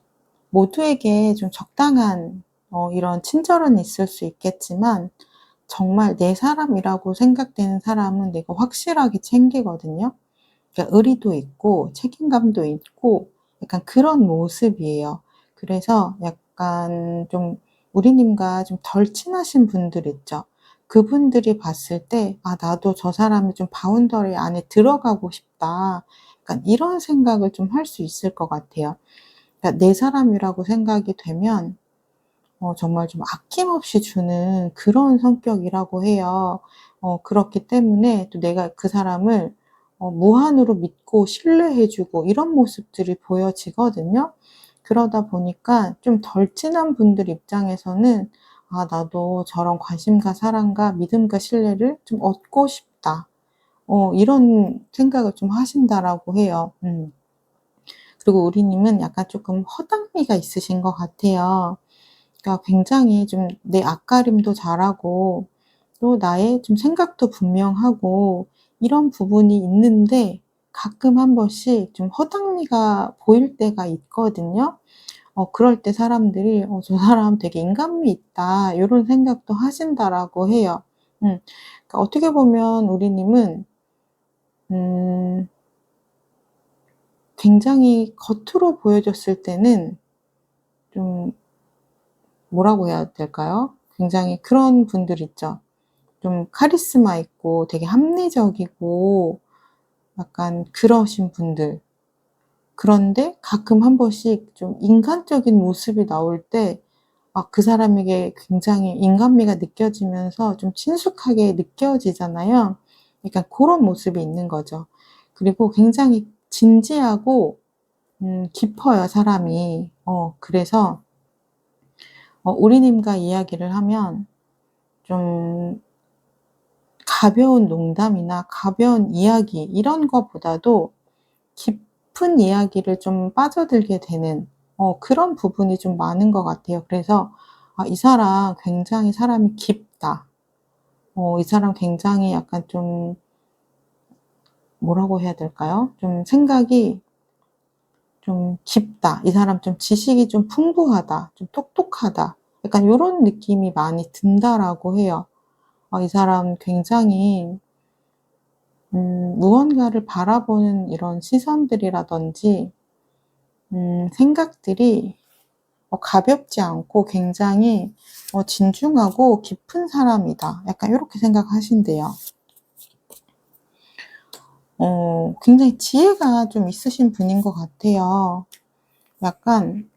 모두에게 좀 적당한 이런 친절은 있을 수 있겠지만 정말 내 사람이라고 생각되는 사람은 내가 확실하게 챙기거든요. 그러니까 의리도 있고 책임감도 있고 약간 그런 모습이에요. 그래서 약간 좀 우리님과 좀 덜 친하신 분들 있죠. 그분들이 봤을 때 '아 나도 저 사람이 좀 바운더리 안에 들어가고 싶다.' 약간 이런 생각을 좀 할 수 있을 것 같아요. 그러니까 내 사람이라고 생각이 되면 정말 좀 아낌없이 주는 그런 성격이라고 해요. 그렇기 때문에 또 내가 그 사람을 무한으로 믿고 신뢰해 주고 이런 모습들이 보여지거든요. 그러다 보니까 좀 덜 친한 분들 입장에서는 '아 나도 저런 관심과 사랑과 믿음과 신뢰를 좀 얻고 싶다.' 이런 생각을 좀 하신다라고 해요. 그리고 우리 님은 약간 쪼끔 허당미가 있으신 것 같아요. 그러니까 굉장히 좀 내 앞가림도 잘하고 또 나의 좀 생각도 분명하고 이런 부분이 있는데 가끔 한 번씩 좀 허당미가 보일 때가 있거든요. 그럴 때 사람들이 '저 사람 되게 인간미 있다.' 요런 생각도 하신다라고 해요. 그러니까 어떻게 보면 우리 님은 음 굉장히 겉으로 보여졌을 때는 좀 뭐라고 해야 될까요? 굉장히 그런 분들 있죠. 좀 카리스마 있고 되게 합리적이고 약간 그러신 분들. 그런데 가끔 한 번씩 좀 인간적인 모습이 나올 때 그 사람에게 굉장히 인간미가 느껴지면서 좀 친숙하게 느껴지잖아요. 약간 고런 모습이 있는 거죠. 그리고 굉장히 진지하고 깊어요, 사람이. 그래서 우리님과 이야기를 하면 좀 가벼운 농담이나 가벼운 이야기 이런 거보다도 깊은 이야기를 좀 빠져들게 되는 그런 부분이 좀 많은 것 같아요. 그래서 '아 이 사람 굉장히 사람이 깊다. 이 사람 굉장히 약간 좀' 뭐라고 해야 될까요? 좀 '생각이 좀 깊다. 이 사람 좀 지식이 좀 풍부하다. 좀 똑똑하다.' 약간 요런 느낌이 많이 든다라고 해요. '이 사람 굉장히' 무언가를 바라보는 이런 시선들이라든지 생각들이 가볍지 않고 굉장히 '진중하고 깊은 사람이다.' 약간 요렇게 생각하신대요. 굉장히 지혜가 좀 있으신 분인 것 같아요. 약간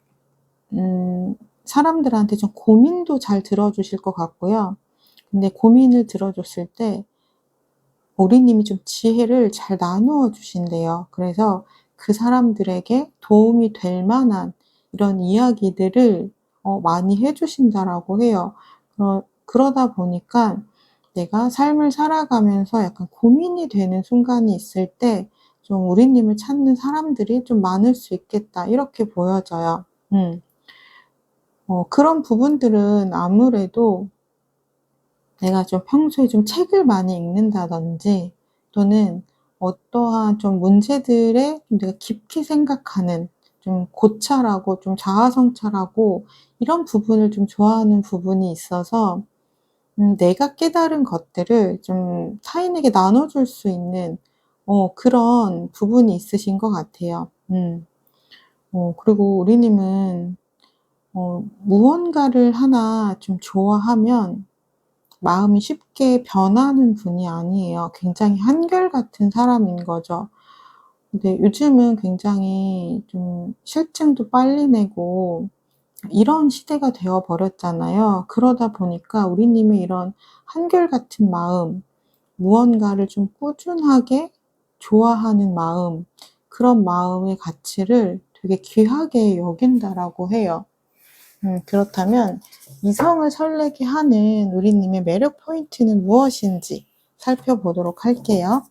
사람들한테 좀 고민도 잘 들어 주실 것 같고요. 근데 고민을 들어 줬을 때 우리님이 좀 지혜를 잘 나누어 주신대요. 그래서 그 사람들에게 도움이 될 만한 이런 이야기들을 많이 해 주신다라고 해요. 그러다 보니까 내가 삶을 살아가면서 약간 고민이 되는 순간이 있을 때 좀 '우리님을 찾는 사람들이 좀 많을 수 있겠다.' 이렇게 보여져요. 그런 부분들은 아무래도 내가 좀 평소에 좀 책을 많이 읽는다든지 또는 어떠한 좀 문제들에 좀 내가 깊이 생각하는 좀 고찰하고 좀 자아성찰하고 이런 부분을 좀 좋아하는 부분이 있어서 내가 깨달은 것들을 좀 타인에게 나눠줄 수 있는 그런 부분이 있으신 것 같아요. 그리고 우리님은 무언가를 하나 좀 좋아하면 마음이 쉽게 변하는 분이 아니에요. 굉장히 한결같은 사람인 거죠. 근데 요즘은 굉장히 좀 실증도 빨리 내고 이런 시대가 되어 버렸잖아요. 그러다 보니까 우리님의 이런 한결같은 마음, 무언가를 좀 꾸준하게 좋아하는 마음, 그런 마음의 가치를 되게 귀하게 여긴다라고 해요. 그렇다면 이성을 설레게 하는 우리님의 매력 포인트는 무엇인지 살펴보도록 할게요.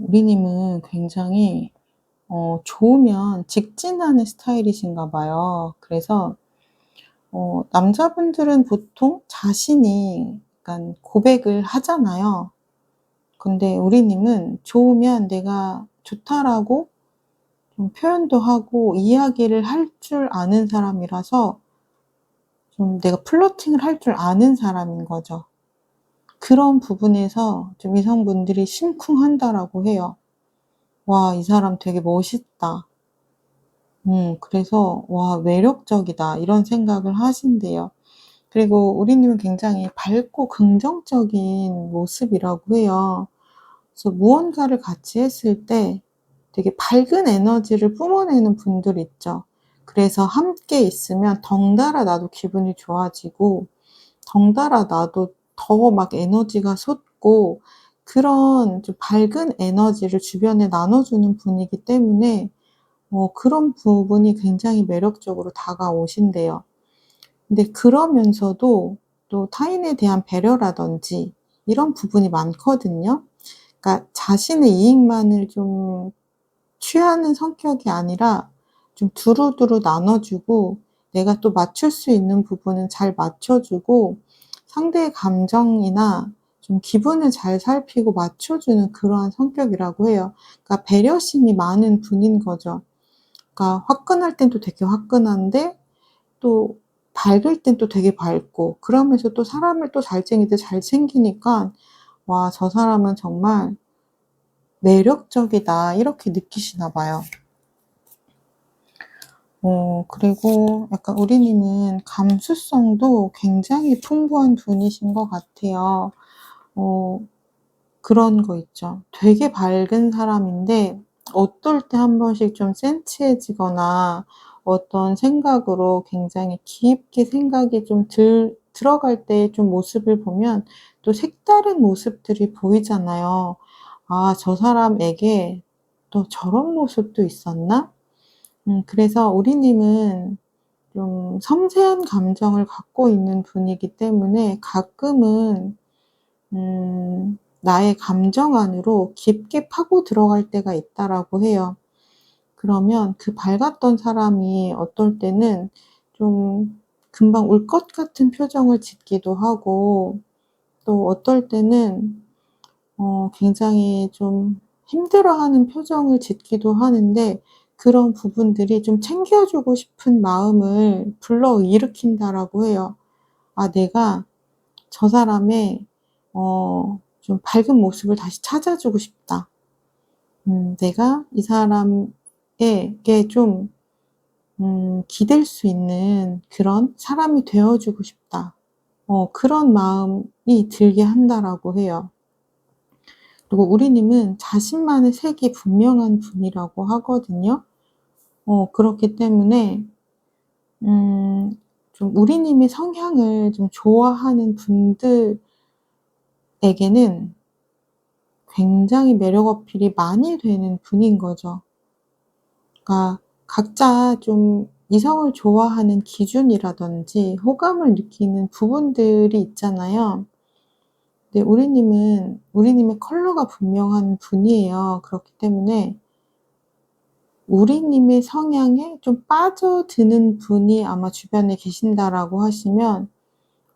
우리님은 굉장히 좋으면 직진하는 스타일이신가 봐요. 그래서 남자분들은 보통 자신이 약간 고백을 하잖아요. 근데 우리님은 좋으면 내가 좋다라고 좀 표현도 하고 이야기를 할 줄 아는 사람이라서 좀 내가 플러팅을 할 줄 아는 사람인 거죠. 그런 부분에서 좀 이성분들이 심쿵한다라고 해요. '와 이 사람 되게 멋있다.' 그래서 '와 매력적이다.' 이런 생각을 하신대요. 그리고 우리님은 굉장히 밝고 긍정적인 모습이라고 해요. 그래서 무언가를 같이 했을 때 되게 밝은 에너지를 뿜어내는 분들 있죠. 그래서 함께 있으면 덩달아 나도 기분이 좋아지고 덩달아 나도 더 막 에너지가 솟고 그런 좀 밝은 에너지를 주변에 나눠주는 분이기 때문에 그런 부분이 굉장히 매력적으로 다가오신대요. 근데 그러면서도 또 타인에 대한 배려라든지 이런 부분이 많거든요. 그러니까 자신의 이익만을 좀 취하는 성격이 아니라 좀 두루두루 나눠 주고 내가 또 맞출 수 있는 부분은 잘 맞춰 주고 상대의 감정이나 좀 기분을 잘 살피고 맞춰 주는 그러한 성격이라고 해요. 그러니까 배려심이 많은 분인 거죠. 그러니까 화끈할 땐 또 되게 화끈한데 또 밝을 땐 또 되게 밝고 그러면서 또 사람을 또 잘쟁이들 잘 챙기니까 '와 저 사람은 정말 매력적이다.' 이렇게 느끼시나 봐요. 그리고 약간 우리님은 감수성도 굉장히 풍부한 분이신 것 같아요. 어 그런 거 있죠. 되게 밝은 사람인데 어떨 때 한 번씩 좀 센치해지거나 어떤 생각으로 굉장히 깊게 생각이 좀 들어갈 때 좀 모습을 보면 또 색다른 모습들이 보이잖아요. '아 저 사람에게 또 저런 모습도 있었나?' 그래서 우리님은 좀 섬세한 감정을 갖고 있는 분이기 때문에 가끔은 나의 감정 안으로 깊게 파고 들어갈 때가 있다라고 해요. 그러면 그 밝았던 사람이 어떨 때는 좀 금방 울 것 같은 표정을 짓기도 하고 또 어떨 때는 굉장히 좀 힘들어하는 표정을 짓기도 하는데 그런 부분들이 좀 챙겨주고 싶은 마음을 불러일으킨다라고 해요. '아 내가 저 사람의 좀 밝은 모습을 다시 찾아주고 싶다. 내가 이 사람에게 좀 기댈 수 있는 그런 사람이 되어 주고 싶다.' 그런 마음이 들게 한다라고 해요. 그리고 우리님은 자신만의 색이 분명한 분이라고 하거든요. 그렇기 때문에 음 좀 우리님의 성향을 좀 좋아하는 분들에게는 굉장히 매력 어필이 많이 되는 분인 거죠. 그러니까 각자 좀 이성을 좋아하는 기준이라든지 호감을 느끼는 부분들이 있잖아요. 근데 우리님은 우리님의 컬러가 분명한 분이에요. 그렇기 때문에 우리님의 성향에 좀 빠져드는 분이 아마 주변에 계신다라고 하시면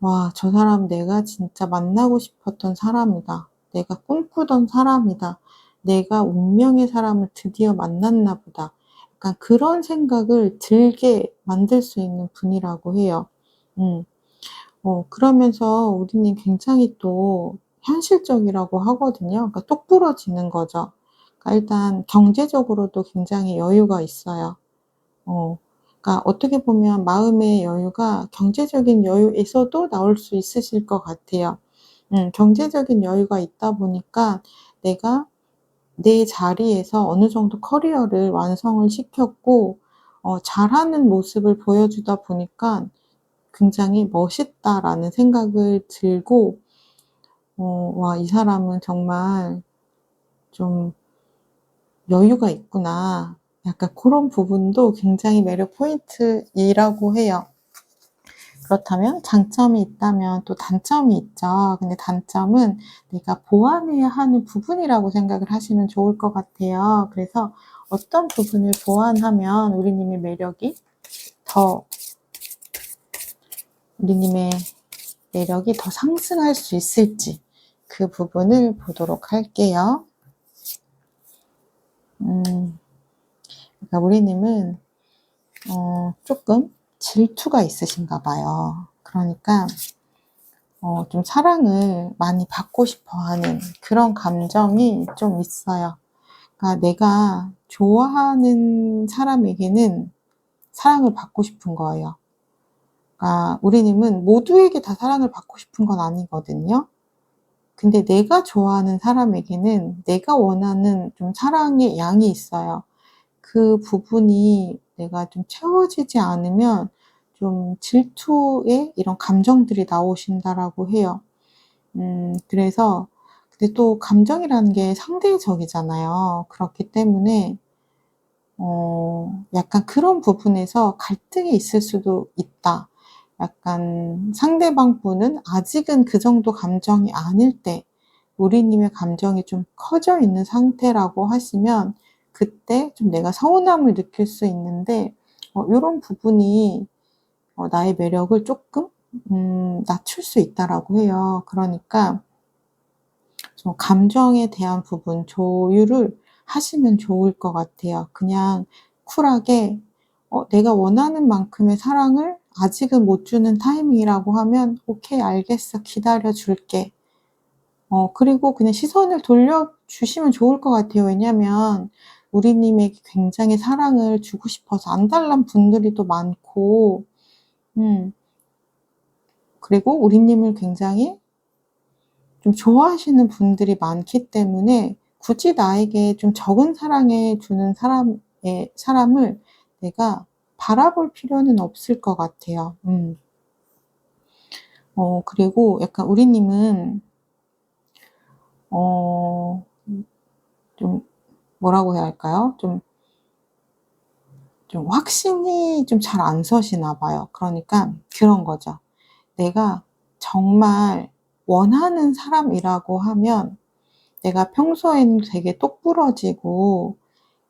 '와 저 사람 내가 진짜 만나고 싶었던 사람이다. 내가 꿈꾸던 사람이다. 내가 운명의 사람을 드디어 만났나 보다.' 약간 그런 생각을 들게 만들 수 있는 분이라고 해요. 음. 그러면서 우리는 굉장히 또 현실적이라고 하거든요. 그러니까 똑부러지는 거죠. 그러니까 일단 경제적으로도 굉장히 여유가 있어요. 어 그러니까 어떻게 보면 마음의 여유가 경제적인 여유에서도 나올 수 있으실 것 같아요. 경제적인 여유가 있다 보니까 내가 내 자리에서 어느 정도 커리어를 완성을 시켰고 잘하는 모습을 보여주다 보니까 굉장히 '멋있다.'라는 생각을 들고 '와 이 사람은 정말 좀 여유가 있구나.' 약간 고런 부분도 굉장히 매력 포인트이라고 해요. 그렇다면 장점이 있다면 또 단점이 있죠. 근데 단점은 내가 보완해야 하는 부분이라고 생각을 하시면 좋을 것 같아요. 그래서 어떤 부분을 보완하면 더 우리님의 매력이 더 상승할 수 있을지 그 부분을 보도록 할게요. 음 그러니까 우리님은 쪼끔 질투가 있으신가 봐요. 그러니까 좀 사랑을 많이 받고 싶어 하는 그런 감정이 좀 있어요. 그러니까 내가 좋아하는 사람에게는 사랑을 받고 싶은 거예요. 그러니까 우리님은 모두에게 다 사랑을 받고 싶은 건 아니거든요. 근데 내가 좋아하는 사람에게는 내가 원하는 좀 사랑의 양이 있어요. 그 부분이 내가 좀 채워지지 않으면 좀 질투의 이런 감정들이 나오신다라고 해요. 그래서 근데 또 감정이라는 게 상대적이잖아요. 그렇기 때문에 약간 그런 부분에서 갈등이 있을 수도 있다. 약간 상대방 분은 아직은 그 정도 감정이 아닐 때 우리님의 감정이 좀 커져 있는 상태라고 하시면 그때 좀 내가 서운함을 느낄 수 있는데 요런 부분이 나의 매력을 쪼끔 낮출 수 있다라고 해요. 그러니까 좀 감정에 대한 부분 조율을 하시면 좋을 것 같아요. 그냥 쿨하게 내가 원하는 만큼의 사랑을 아직은 못 주는 타이밍이라고 하면 "오케이 알겠어. 기다려 줄게." 그리고 그냥 시선을 돌려주시면 좋을 것 같아요. 왜냐면 우리님에게 굉장히 사랑을 주고 싶어서 안달난 분들이 또 많고 음 그리고 우리님을 굉장히 좀 좋아하시는 분들이 많기 때문에 굳이 나에게 좀 적은 사랑해 주는 사람을 내가 바라볼 필요는 없을 것 같아요. 그리고 약간 우리님은 어 좀 뭐라고 해야 할까요? 좀 확신이 좀 잘 안 서시나 봐요. 그러니까 그런 거죠. 내가 정말 원하는 사람이라고 하면 내가 평소에는 되게 똑부러지고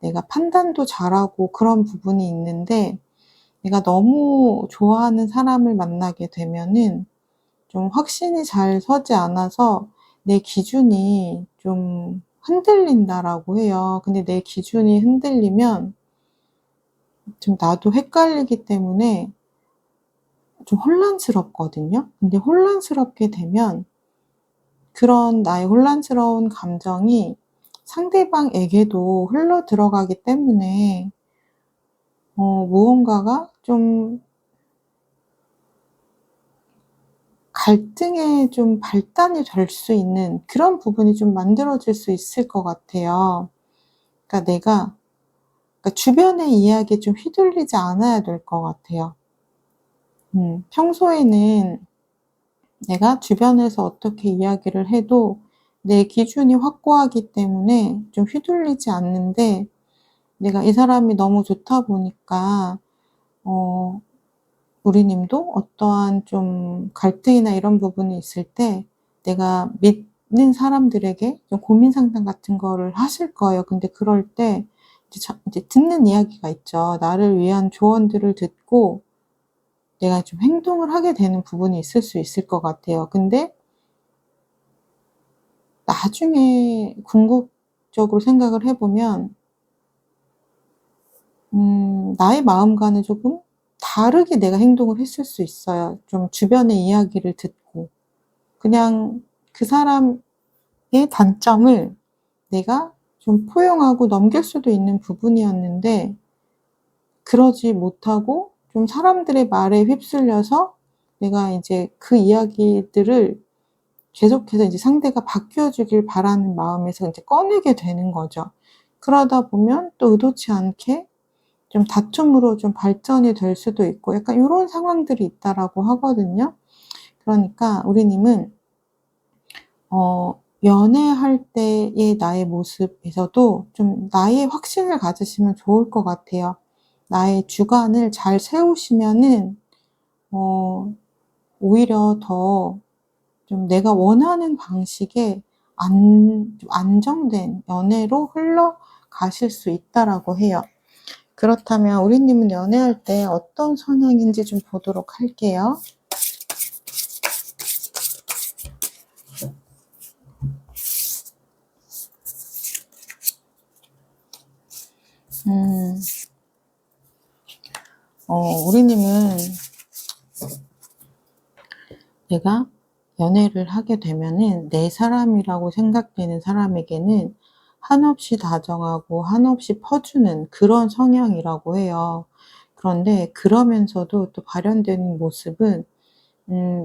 내가 판단도 잘하고 그런 부분이 있는데 내가 너무 좋아하는 사람을 만나게 되면은 좀 확신이 잘 서지 않아서 내 기준이 좀 흔들린다라고 해요. 근데 내 기준이 흔들리면 좀 나도 헷갈리기 때문에 좀 혼란스럽거든요. 근데 혼란스럽게 되면 그런 나의 혼란스러운 감정이 상대방에게도 흘러 들어가기 때문에 무언가가 좀 갈등의 좀 발단이 될 수 있는 그런 부분이 좀 만들어질 수 있을 것 같아요. 그러니까 내가 그러니까 주변의 이야기에 좀 휘둘리지 않아야 될 것 같아요. 평소에는 내가 주변에서 어떻게 이야기를 해도 내 기준이 확고하기 때문에 좀 휘둘리지 않는데 내가 이 사람이 너무 좋다 보니까 어 우리님도 어떠한 좀 갈등이나 이런 부분이 있을 때 내가 믿는 사람들에게 좀 고민 상담 같은 거를 하실 거예요. 근데 그럴 때 이제 듣는 이야기가 있죠. 나를 위한 조언들을 듣고 내가 좀 행동을 하게 되는 부분이 있을 수 있을 것 같아요. 근데 나중에 궁극적으로 생각을 해 보면 나의 마음과는 조금 다르게 내가 행동을 했을 수 있어요. 좀 주변의 이야기를 듣고. 그냥 그 사람의 단점을 내가 좀 포용하고 넘길 수도 있는 부분이었는데 그러지 못하고 좀 사람들의 말에 휩쓸려서 내가 이제 그 이야기들을 계속해서 이제 상대가 바뀌어 주길 바라는 마음에서 이제 꺼내게 되는 거죠. 그러다 보면 또 의도치 않게 좀 다툼으로 좀 발전이 될 수도 있고 약간 요런 상황들이 있다라고 하거든요. 그러니까 우리님은 연애할 때의 나의 모습에서도 좀 나의 확신을 가지시면 좋을 것 같아요. 나의 주관을 잘 세우시면은 어 오히려 더 좀 내가 원하는 방식의 좀 안정된 연애로 흘러가실 수 있다라고 해요. 그렇다면 우리님은 연애할 때 어떤 성향인지 좀 보도록 할게요. 음. 우리님은 내가 연애를 하게 되면은 내 사람이라고 생각되는 사람에게는 한없이 다정하고 한없이 퍼주는 그런 성향이라고 해요. 그런데 그러면서도 또 발현되는 모습은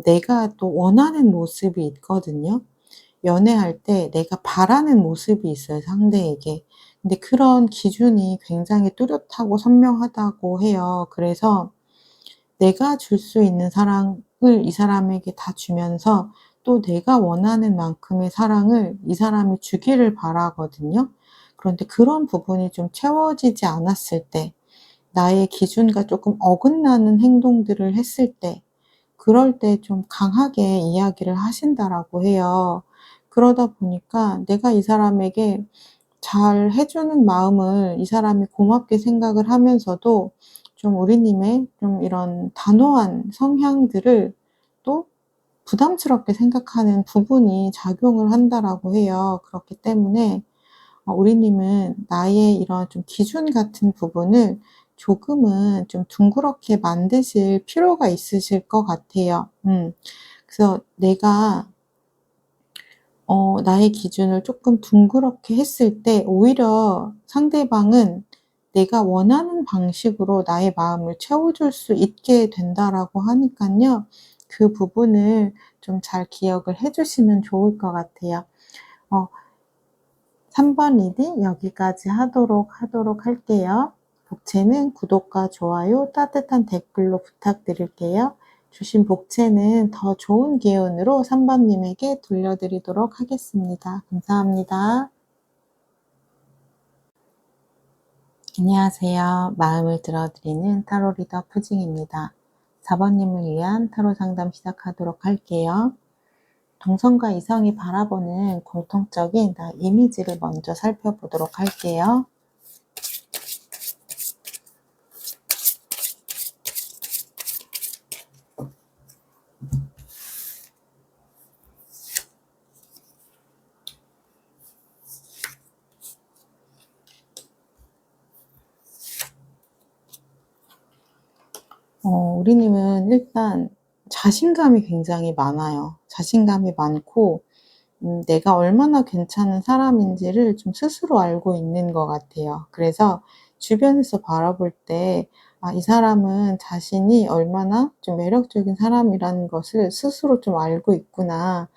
내가 또 원하는 모습이 있거든요. 연애할 때 내가 바라는 모습이 있어요, 상대에게. 근데 그런 기준이 굉장히 뚜렷하고 선명하다고 해요. 그래서 내가 줄 수 있는 사랑을 이 사람에게 다 주면서 또 내가 원하는 만큼의 사랑을 이 사람이 주기를 바라거든요. 그런데 그런 부분이 좀 채워지지 않았을 때, 나의 기준과 조금 어긋나는 행동들을 했을 때, 그럴 때 좀 강하게 이야기를 하신다라고 해요. 그러다 보니까 내가 이 사람에게 잘 해 주는 마음을 이 사람이 고맙게 생각을 하면서도 좀 우리님의 좀 이런 단호한 성향들을 또 부담스럽게 생각하는 부분이 작용을 한다라고 해요. 그렇기 때문에 우리님은 나의 이런 좀 기준 같은 부분을 조금은 좀 둥그렇게 만드실 필요가 있으실 것 같아요. 그래서 내가 나의 기준을 조금 둥그렇게 했을 때 오히려 상대방은 내가 원하는 방식으로 나의 마음을 채워줄 수 있게 된다라고 하니깐요. 그 부분을 좀 잘 기억을 해 주시면 좋을 것 같아요. 어 3번 리딩 여기까지 하도록 할게요. 복채는 구독과 좋아요, 따뜻한 댓글로 부탁드릴게요. 주신 복채는 더 좋은 기운으로 3 번님에게 돌려드리도록 하겠습니다. 감사합니다. 안녕하세요. 마음을 들어드리는 타로 리더 푸징입니다. 4 번님을 위한 타로 상담 시작하도록 할게요. 동성과 이성이 바라보는 공통적인 나 이미지를 먼저 살펴보도록 할게요. 우리님은 일단 자신감이 굉장히 많아요. 자신감이 많고 내가 얼마나 괜찮은 사람인지를 좀 스스로 알고 있는 것 같아요. 그래서 주변에서 바라볼 때 '아 이 사람은 자신이 얼마나 좀 매력적인 사람이라는 것을 스스로 좀 알고 있구나.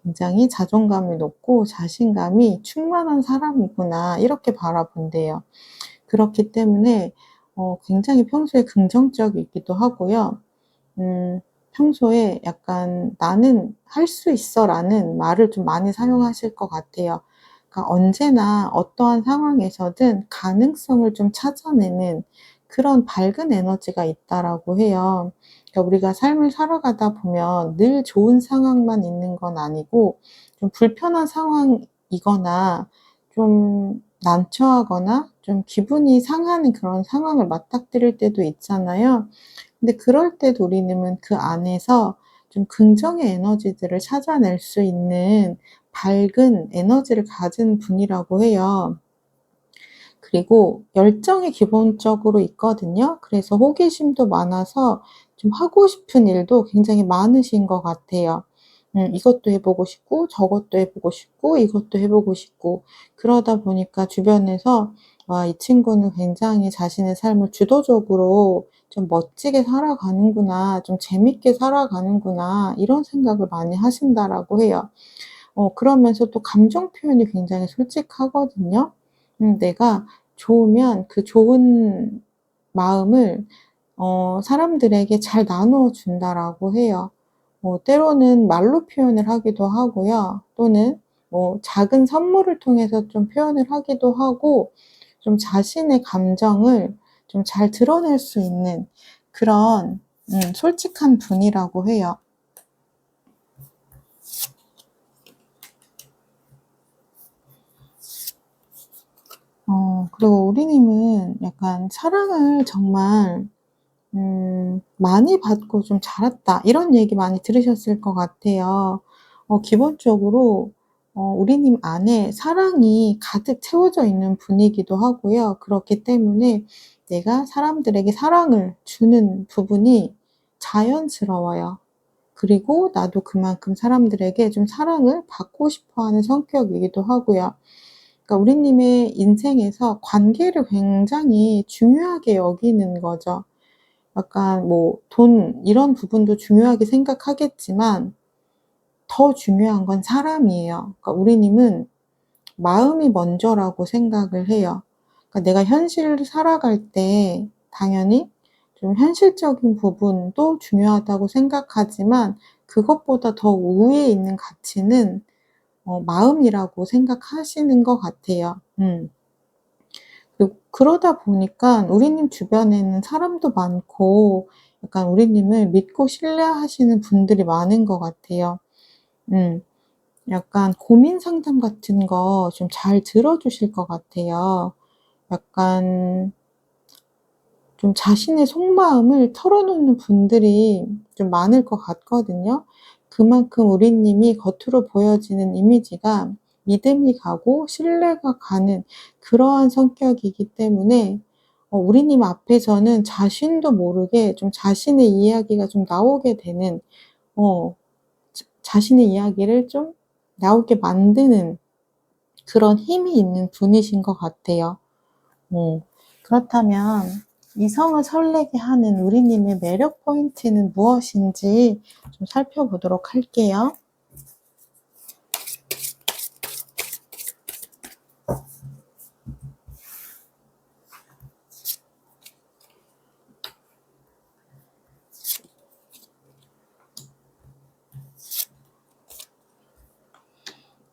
굉장히 자존감이 높고 자신감이 충만한 사람이구나.' 이렇게 바라본대요. 그렇기 때문에 굉장히 평소에 긍정적이기도 하고요. 평소에 약간 "나는 할 수 있어."라는 말을 좀 많이 사용하실 것 같아요. 그러니까 언제나 어떠한 상황에서든 가능성을 좀 찾아내는 그런 밝은 에너지가 있다라고 해요. 그러니까 우리가 삶을 살아가다 보면 늘 좋은 상황만 있는 건 아니고 좀 불편한 상황이거나 좀 난처하거나 좀 기분이 상하는 그런 상황을 맞닥뜨릴 때도 있잖아요. 근데 그럴 때 도리님은 그 안에서 좀 긍정의 에너지들을 찾아낼 수 있는 밝은 에너지를 가진 분이라고 해요. 그리고 열정이 기본적으로 있거든요. 그래서 호기심도 많아서 좀 하고 싶은 일도 굉장히 많으신 것 같아요. 이것도 해 보고 싶고 저것도 해 보고 싶고 이것도 해 보고 싶고 그러다 보니까 주변에서 '와 이 친구는 굉장히 자신의 삶을 주도적으로 좀 멋지게 살아가는구나. 좀 재밌게 살아가는구나.' 이런 생각을 많이 하신다라고 해요. 그러면서 또 감정 표현이 굉장히 솔직하거든요. 내가 좋으면 그 좋은 마음을 사람들에게 잘 나누어 준다라고 해요. 때로는 말로 표현을 하기도 하고요. 또는 작은 선물을 통해서 좀 표현을 하기도 하고 좀 자신의 감정을 좀 잘 드러낼 수 있는 그런 솔직한 분이라고 해요. 그리고 우리님은 약간 사랑을 정말 많이 받고 좀 자랐다 이런 얘기 많이 들으셨을 것 같아요. 기본적으로 우리님 안에 사랑이 가득 채워져 있는 분이기도 하고요. 그렇기 때문에 내가 사람들에게 사랑을 주는 부분이 자연스러워요. 그리고 나도 그만큼 사람들에게 좀 사랑을 받고 싶어 하는 성격이기도 하고요. 그러니까 우리님의 인생에서 관계를 굉장히 중요하게 여기는 거죠. 약간 뭐 돈 이런 부분도 중요하게 생각하겠지만 더 중요한 건 사람이에요. 그러니까 우리님은 마음이 먼저라고 생각을 해요. 그러니까 내가 현실을 살아갈 때 당연히 좀 현실적인 부분도 중요하다고 생각하지만 그것보다 더 우위에 있는 가치는 마음이라고 생각하시는 것 같아요. 그러다 보니까 우리님 주변에는 사람도 많고 약간 우리님을 믿고 신뢰하시는 분들이 많은 것 같아요. 음. 약간 고민 상담 같은 거 좀 잘 들어 주실 것 같아요. 약간 좀 자신의 속마음을 털어놓는 분들이 좀 많을 것 같거든요. 그만큼 우리님이 겉으로 보여지는 이미지가 믿음이 가고 신뢰가 가는 그러한 성격이기 때문에 우리님 앞에서는 자신도 모르게 좀 자신의 이야기가 좀 나오게 되는 어 자신의 이야기를 좀 나오게 만드는 그런 힘이 있는 분이신 것 같아요. 네. 그렇다면 이성을 설레게 하는 우리님의 매력 포인트는 무엇인지 좀 살펴보도록 할게요.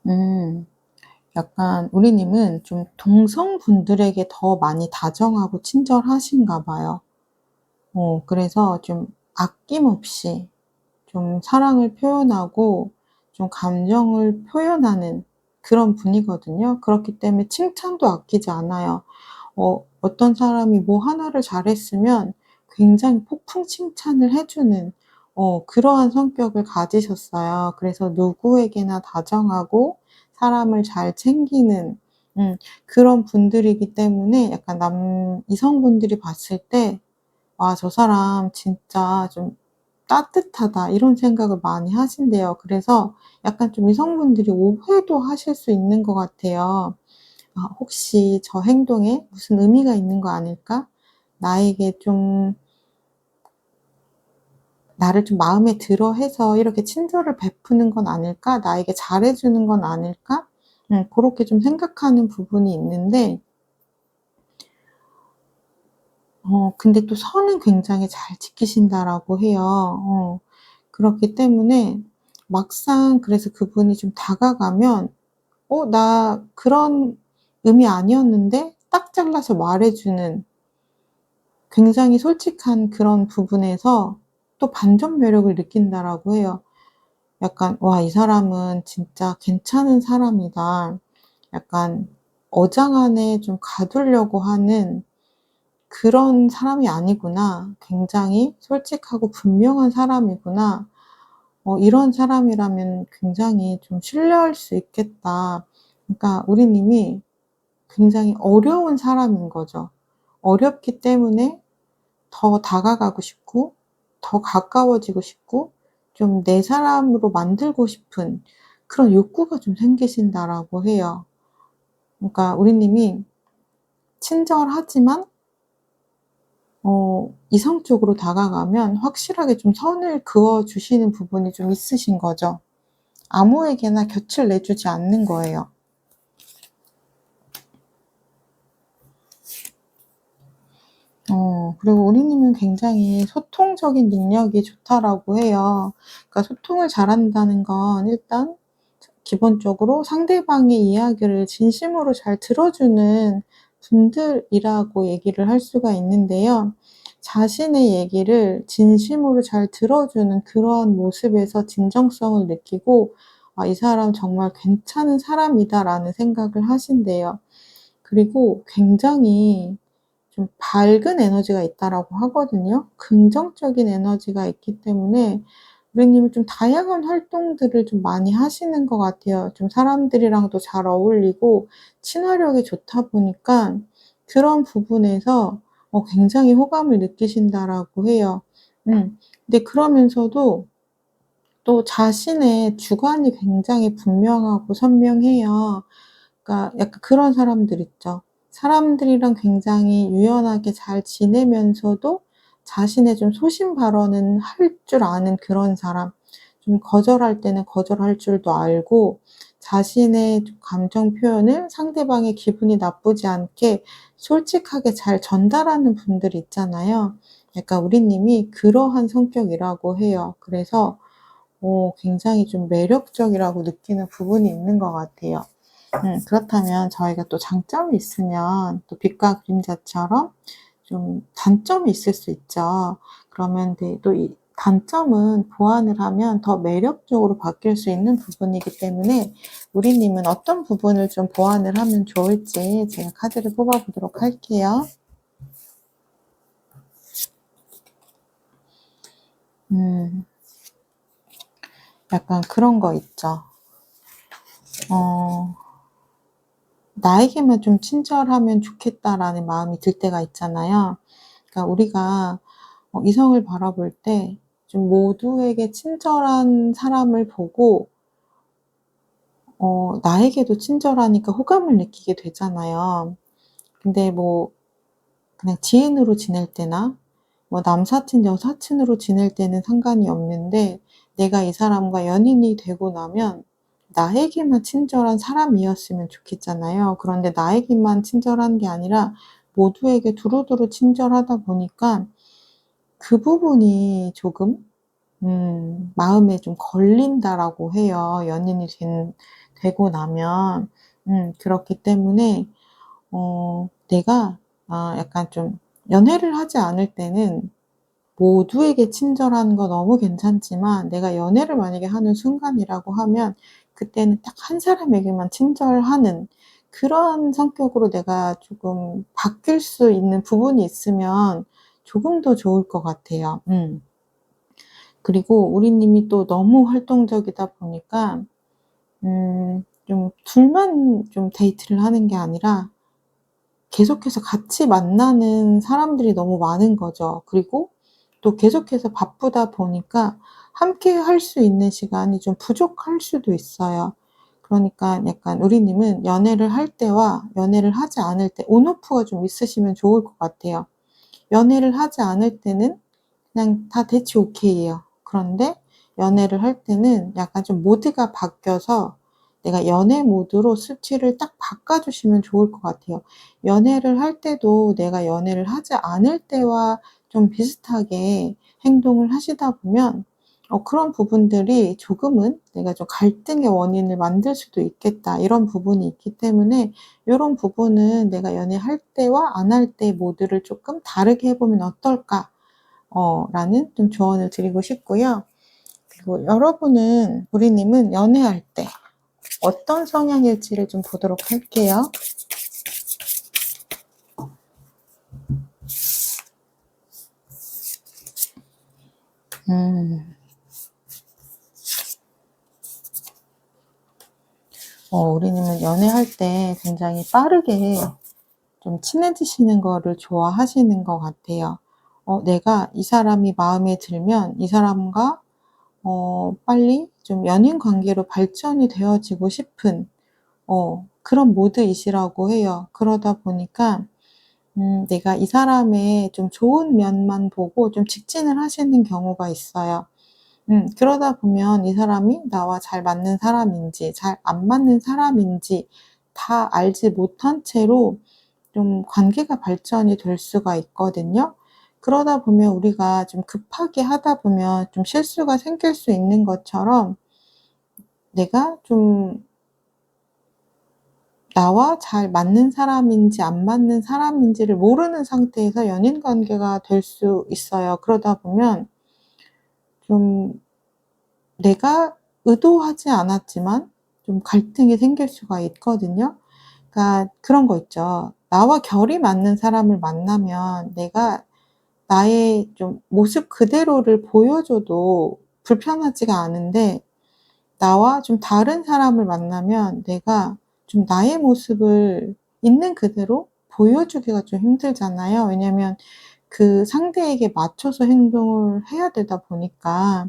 음. 약간 우리님은 좀 동성분들에게 더 많이 다정하고 친절하신가 봐요. 그래서 좀 아낌없이 좀 사랑을 표현하고 좀 감정을 표현하는 그런 분이거든요. 그렇기 때문에 칭찬도 아끼지 않아요. 어떤 사람이 뭐 하나를 잘했으면 굉장히 폭풍 칭찬을 해 주는 그러한 성격을 가지셨어요. 그래서 누구에게나 다정하고 사람을 잘 챙기는 그런 분들이기 때문에 약간 이성분들이 봤을 때 '와 저 사람 진짜 좀 따뜻하다.' 이런 생각을 많이 하신대요. 그래서 약간 좀 이성분들이 오해도 하실 수 있는 것 같아요. '아 혹시 저 행동에 무슨 의미가 있는 거 아닐까? 나에게 좀 나를 좀 마음에 들어 해서 이렇게 친절을 베푸는 건 아닐까? 나에게 잘해 주는 건 아닐까?' 고렇게 좀 생각하는 부분이 있는데 근데 또 선은 굉장히 잘 지키신다라고 해요. 그렇기 때문에 막상 그래서 그분이 좀 다가가면 나 그런 의미 아니었는데?' 딱 잘라서 말해 주는 굉장히 솔직한 그런 부분에서 또 반전 매력을 느낀다라고 해요. 약간 '와 이 사람은 진짜 괜찮은 사람이다.' 약간 어장 안에 좀 가두려고 하는 그런 사람이 아니구나. 굉장히 솔직하고 분명한 사람이구나. '이런 사람이라면 굉장히 좀 신뢰할 수 있겠다.' 그러니까 우리님이 굉장히 어려운 사람인 거죠. 어렵기 때문에 더 다가가고 싶고 더 가까워지고 싶고 좀 내 사람으로 만들고 싶은 그런 욕구가 좀 생기신다라고 해요. 그러니까 우리님이 친절하지만 이성적으로 다가가면 확실하게 좀 선을 그어 주시는 부분이 좀 있으신 거죠. 아무에게나 곁을 내주지 않는 거예요. 그리고 우리님은 굉장히 소통적인 능력이 좋다라고 해요. 그러니까 소통을 잘한다는 건 일단 기본적으로 상대방의 이야기를 진심으로 잘 들어주는 분들이라고 얘기를 할 수가 있는데요. 자신의 얘기를 진심으로 잘 들어주는 그러한 모습에서 진정성을 느끼고 '아 이 사람 정말 괜찮은 사람이다.'라는 생각을 하신대요. 그리고 굉장히 좀 밝은 에너지가 있다라고 하거든요. 긍정적인 에너지가 있기 때문에 우리님이 좀 다양한 활동들을 좀 많이 하시는 것 같아요. 좀 사람들이랑도 잘 어울리고 친화력이 좋다 보니까 그런 부분에서 굉장히 호감을 느끼신다라고 해요. 근데 그러면서도 또 자신의 주관이 굉장히 분명하고 선명해요. 그러니까 약간 그런 사람들 있죠. 사람들이랑 굉장히 유연하게 잘 지내면서도 자신의 좀 소신 발언은 할 줄 아는 그런 사람, 좀 거절할 때는 거절할 줄도 알고 자신의 좀 감정 표현을 상대방의 기분이 나쁘지 않게 솔직하게 잘 전달하는 분들이 있잖아요. 약간 우리 님이 그러한 성격이라고 해요. 그래서 굉장히 좀 매력적이라고 느끼는 부분이 있는 것 같아요. 그렇다면 저희가 또 장점이 있으면 또 빛과 그림자처럼 좀 단점이 있을 수 있죠. 그러면 네, 또 이 단점은 보완을 하면 더 매력적으로 바뀔 수 있는 부분이기 때문에 우리 님은 어떤 부분을 좀 보완을 하면 좋을지 제가 카드를 뽑아 보도록 할게요. 약간 그런 거 있죠. 어 '나에게만 좀 친절하면 좋겠다.'라는 마음이 들 때가 있잖아요. 그러니까 우리가 이성을 바라볼 때 좀 모두에게 친절한 사람을 보고 나에게도 친절하니까 호감을 느끼게 되잖아요. 근데 뭐 그냥 지인으로 지낼 때나 뭐 남사친, 여사친으로 지낼 때는 상관이 없는데 내가 이 사람과 연인이 되고 나면 나에게만 친절한 사람이었으면 좋겠잖아요. 그런데 나에게만 친절한 게 아니라 모두에게 두루두루 친절하다 보니까 그 부분이 조금 마음에 좀 걸린다라고 해요, 연인이 되고 나면. 그렇기 때문에 내가 약간 좀 연애를 하지 않을 때는 모두에게 친절한 거 너무 괜찮지만 내가 연애를 만약에 하는 순간이라고 하면 그때는 딱 한 사람에게만 친절하는 그런 성격으로 내가 조금 바뀔 수 있는 부분이 있으면 조금 더 좋을 것 같아요. 그리고 우리 님이 또 너무 활동적이다 보니까 좀 둘만 좀 데이트를 하는 게 아니라 계속해서 같이 만나는 사람들이 너무 많은 거죠. 그리고 또 계속해서 바쁘다 보니까 함께 할 수 있는 시간이 좀 부족할 수도 있어요. 그러니까 약간 우리 님은 연애를 할 때와 연애를 하지 않을 때 온오프가 좀 있으시면 좋을 것 같아요. 연애를 하지 않을 때는 그냥 다 대체 오케이예요. 그런데 연애를 할 때는 약간 좀 모드가 바뀌어서 내가 연애 모드로 스위치를 딱 바꿔 주시면 좋을 것 같아요. 연애를 할 때도 내가 연애를 하지 않을 때와 좀 비슷하게 행동을 하시다 보면 그런 부분들이 조금은 '내가 좀 갈등의 원인을 만들 수도 있겠다.' 이런 부분이 있기 때문에 요런 부분은 '내가 연애할 때와 안 할 때 모드를 쪼끔 다르게 해 보면 어떨까?' 라는 좀 조언을 드리고 싶고요. 그리고 여러분은 우리 님은 연애할 때 어떤 성향일지를 좀 보도록 할게요. 음. 우리 님은 연애할 때 굉장히 빠르게 좀 친해지시는 거를 좋아하시는 것 같아요. 내가 이 사람이 마음에 들면 이 사람과 빨리 좀 연인 관계로 발전이 되어지고 싶은 그런 모드이시라고 해요. 그러다 보니까 내가 이 사람의 좀 좋은 면만 보고 좀 직진을 하시는 경우가 있어요. 그러다 보면 이 사람이 나와 잘 맞는 사람인지 잘 안 맞는 사람인지 다 알지 못한 채로 좀 관계가 발전이 될 수가 있거든요. 그러다 보면 우리가 좀 급하게 하다 보면 좀 실수가 생길 수 있는 것처럼 내가 좀 나와 잘 맞는 사람인지 안 맞는 사람인지를 모르는 상태에서 연인 관계가 될 수 있어요. 그러다 보면 좀 내가 의도하지 않았지만 좀 갈등이 생길 수가 있거든요. 그러니까 그런 거 있죠. 나와 결이 맞는 사람을 만나면 내가 나의 좀 모습 그대로를 보여줘도 불편하지가 않은데 나와 좀 다른 사람을 만나면 내가 좀 나의 모습을 있는 그대로 보여주기가 좀 힘들잖아요. 왜냐면 그 상대에게 맞춰서 행동을 해야 되다 보니까.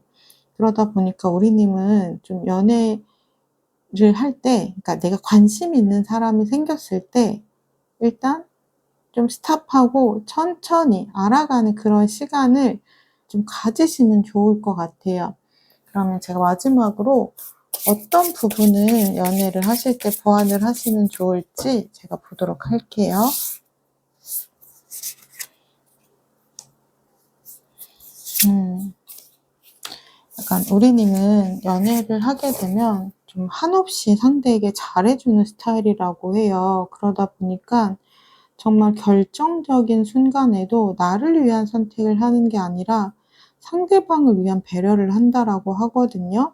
그러다 보니까 우리 님은 좀 연애를 할 때 그러니까 내가 관심 있는 사람이 생겼을 때 일단 좀 스탑하고 천천히 알아가는 그런 시간을 좀 가지시면 좋을 것 같아요. 그러면 제가 마지막으로 어떤 부분을 연애를 하실 때 보완을 하시면 좋을지 제가 보도록 할게요. 약간 우리님은 연애를 하게 되면 좀 한없이 상대에게 잘해주는 스타일이라고 해요. 그러다 보니까 정말 결정적인 순간에도 나를 위한 선택을 하는 게 아니라 상대방을 위한 배려를 한다라고 하거든요.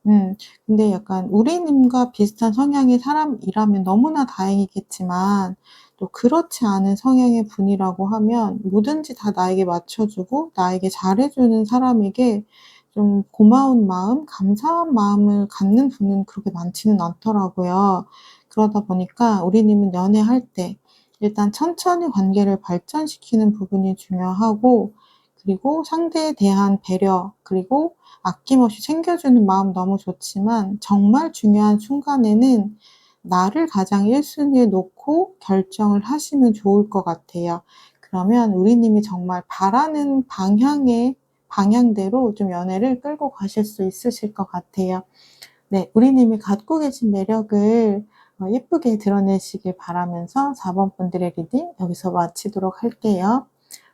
음. 근데 약간 우리님과 비슷한 성향의 사람이라면 너무나 다행이겠지만 또 그렇지 않은 성향의 분이라고 하면 뭐든지 다 나에게 맞춰 주고 나에게 잘해 주는 사람에게 좀 고마운 마음, 감사한 마음을 갖는 분은 그렇게 많지는 않더라고요. 그러다 보니까 우리님은 연애할 때 일단 천천히 관계를 발전시키는 부분이 중요하고, 그리고 상대에 대한 배려, 그리고 아낌없이 챙겨주는 마음 너무 좋지만 정말 중요한 순간에는 나를 가장 1순위에 놓고 결정을 하시면 좋을 것 같아요. 그러면 우리님이 정말 바라는 방향대로 좀 연애를 끌고 가실 수 있으실 것 같아요. 네, 우리님이 갖고 계신 매력을 예쁘게 드러내시길 바라면서 4번 분들의 리딩 여기서 마치도록 할게요.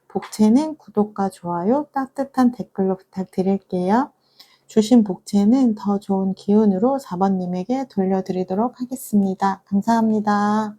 복채는 구독과 좋아요, 따뜻한 댓글로 부탁드릴게요. 주신 복채는 더 좋은 기운으로 4번님에게 돌려드리도록 하겠습니다. 감사합니다.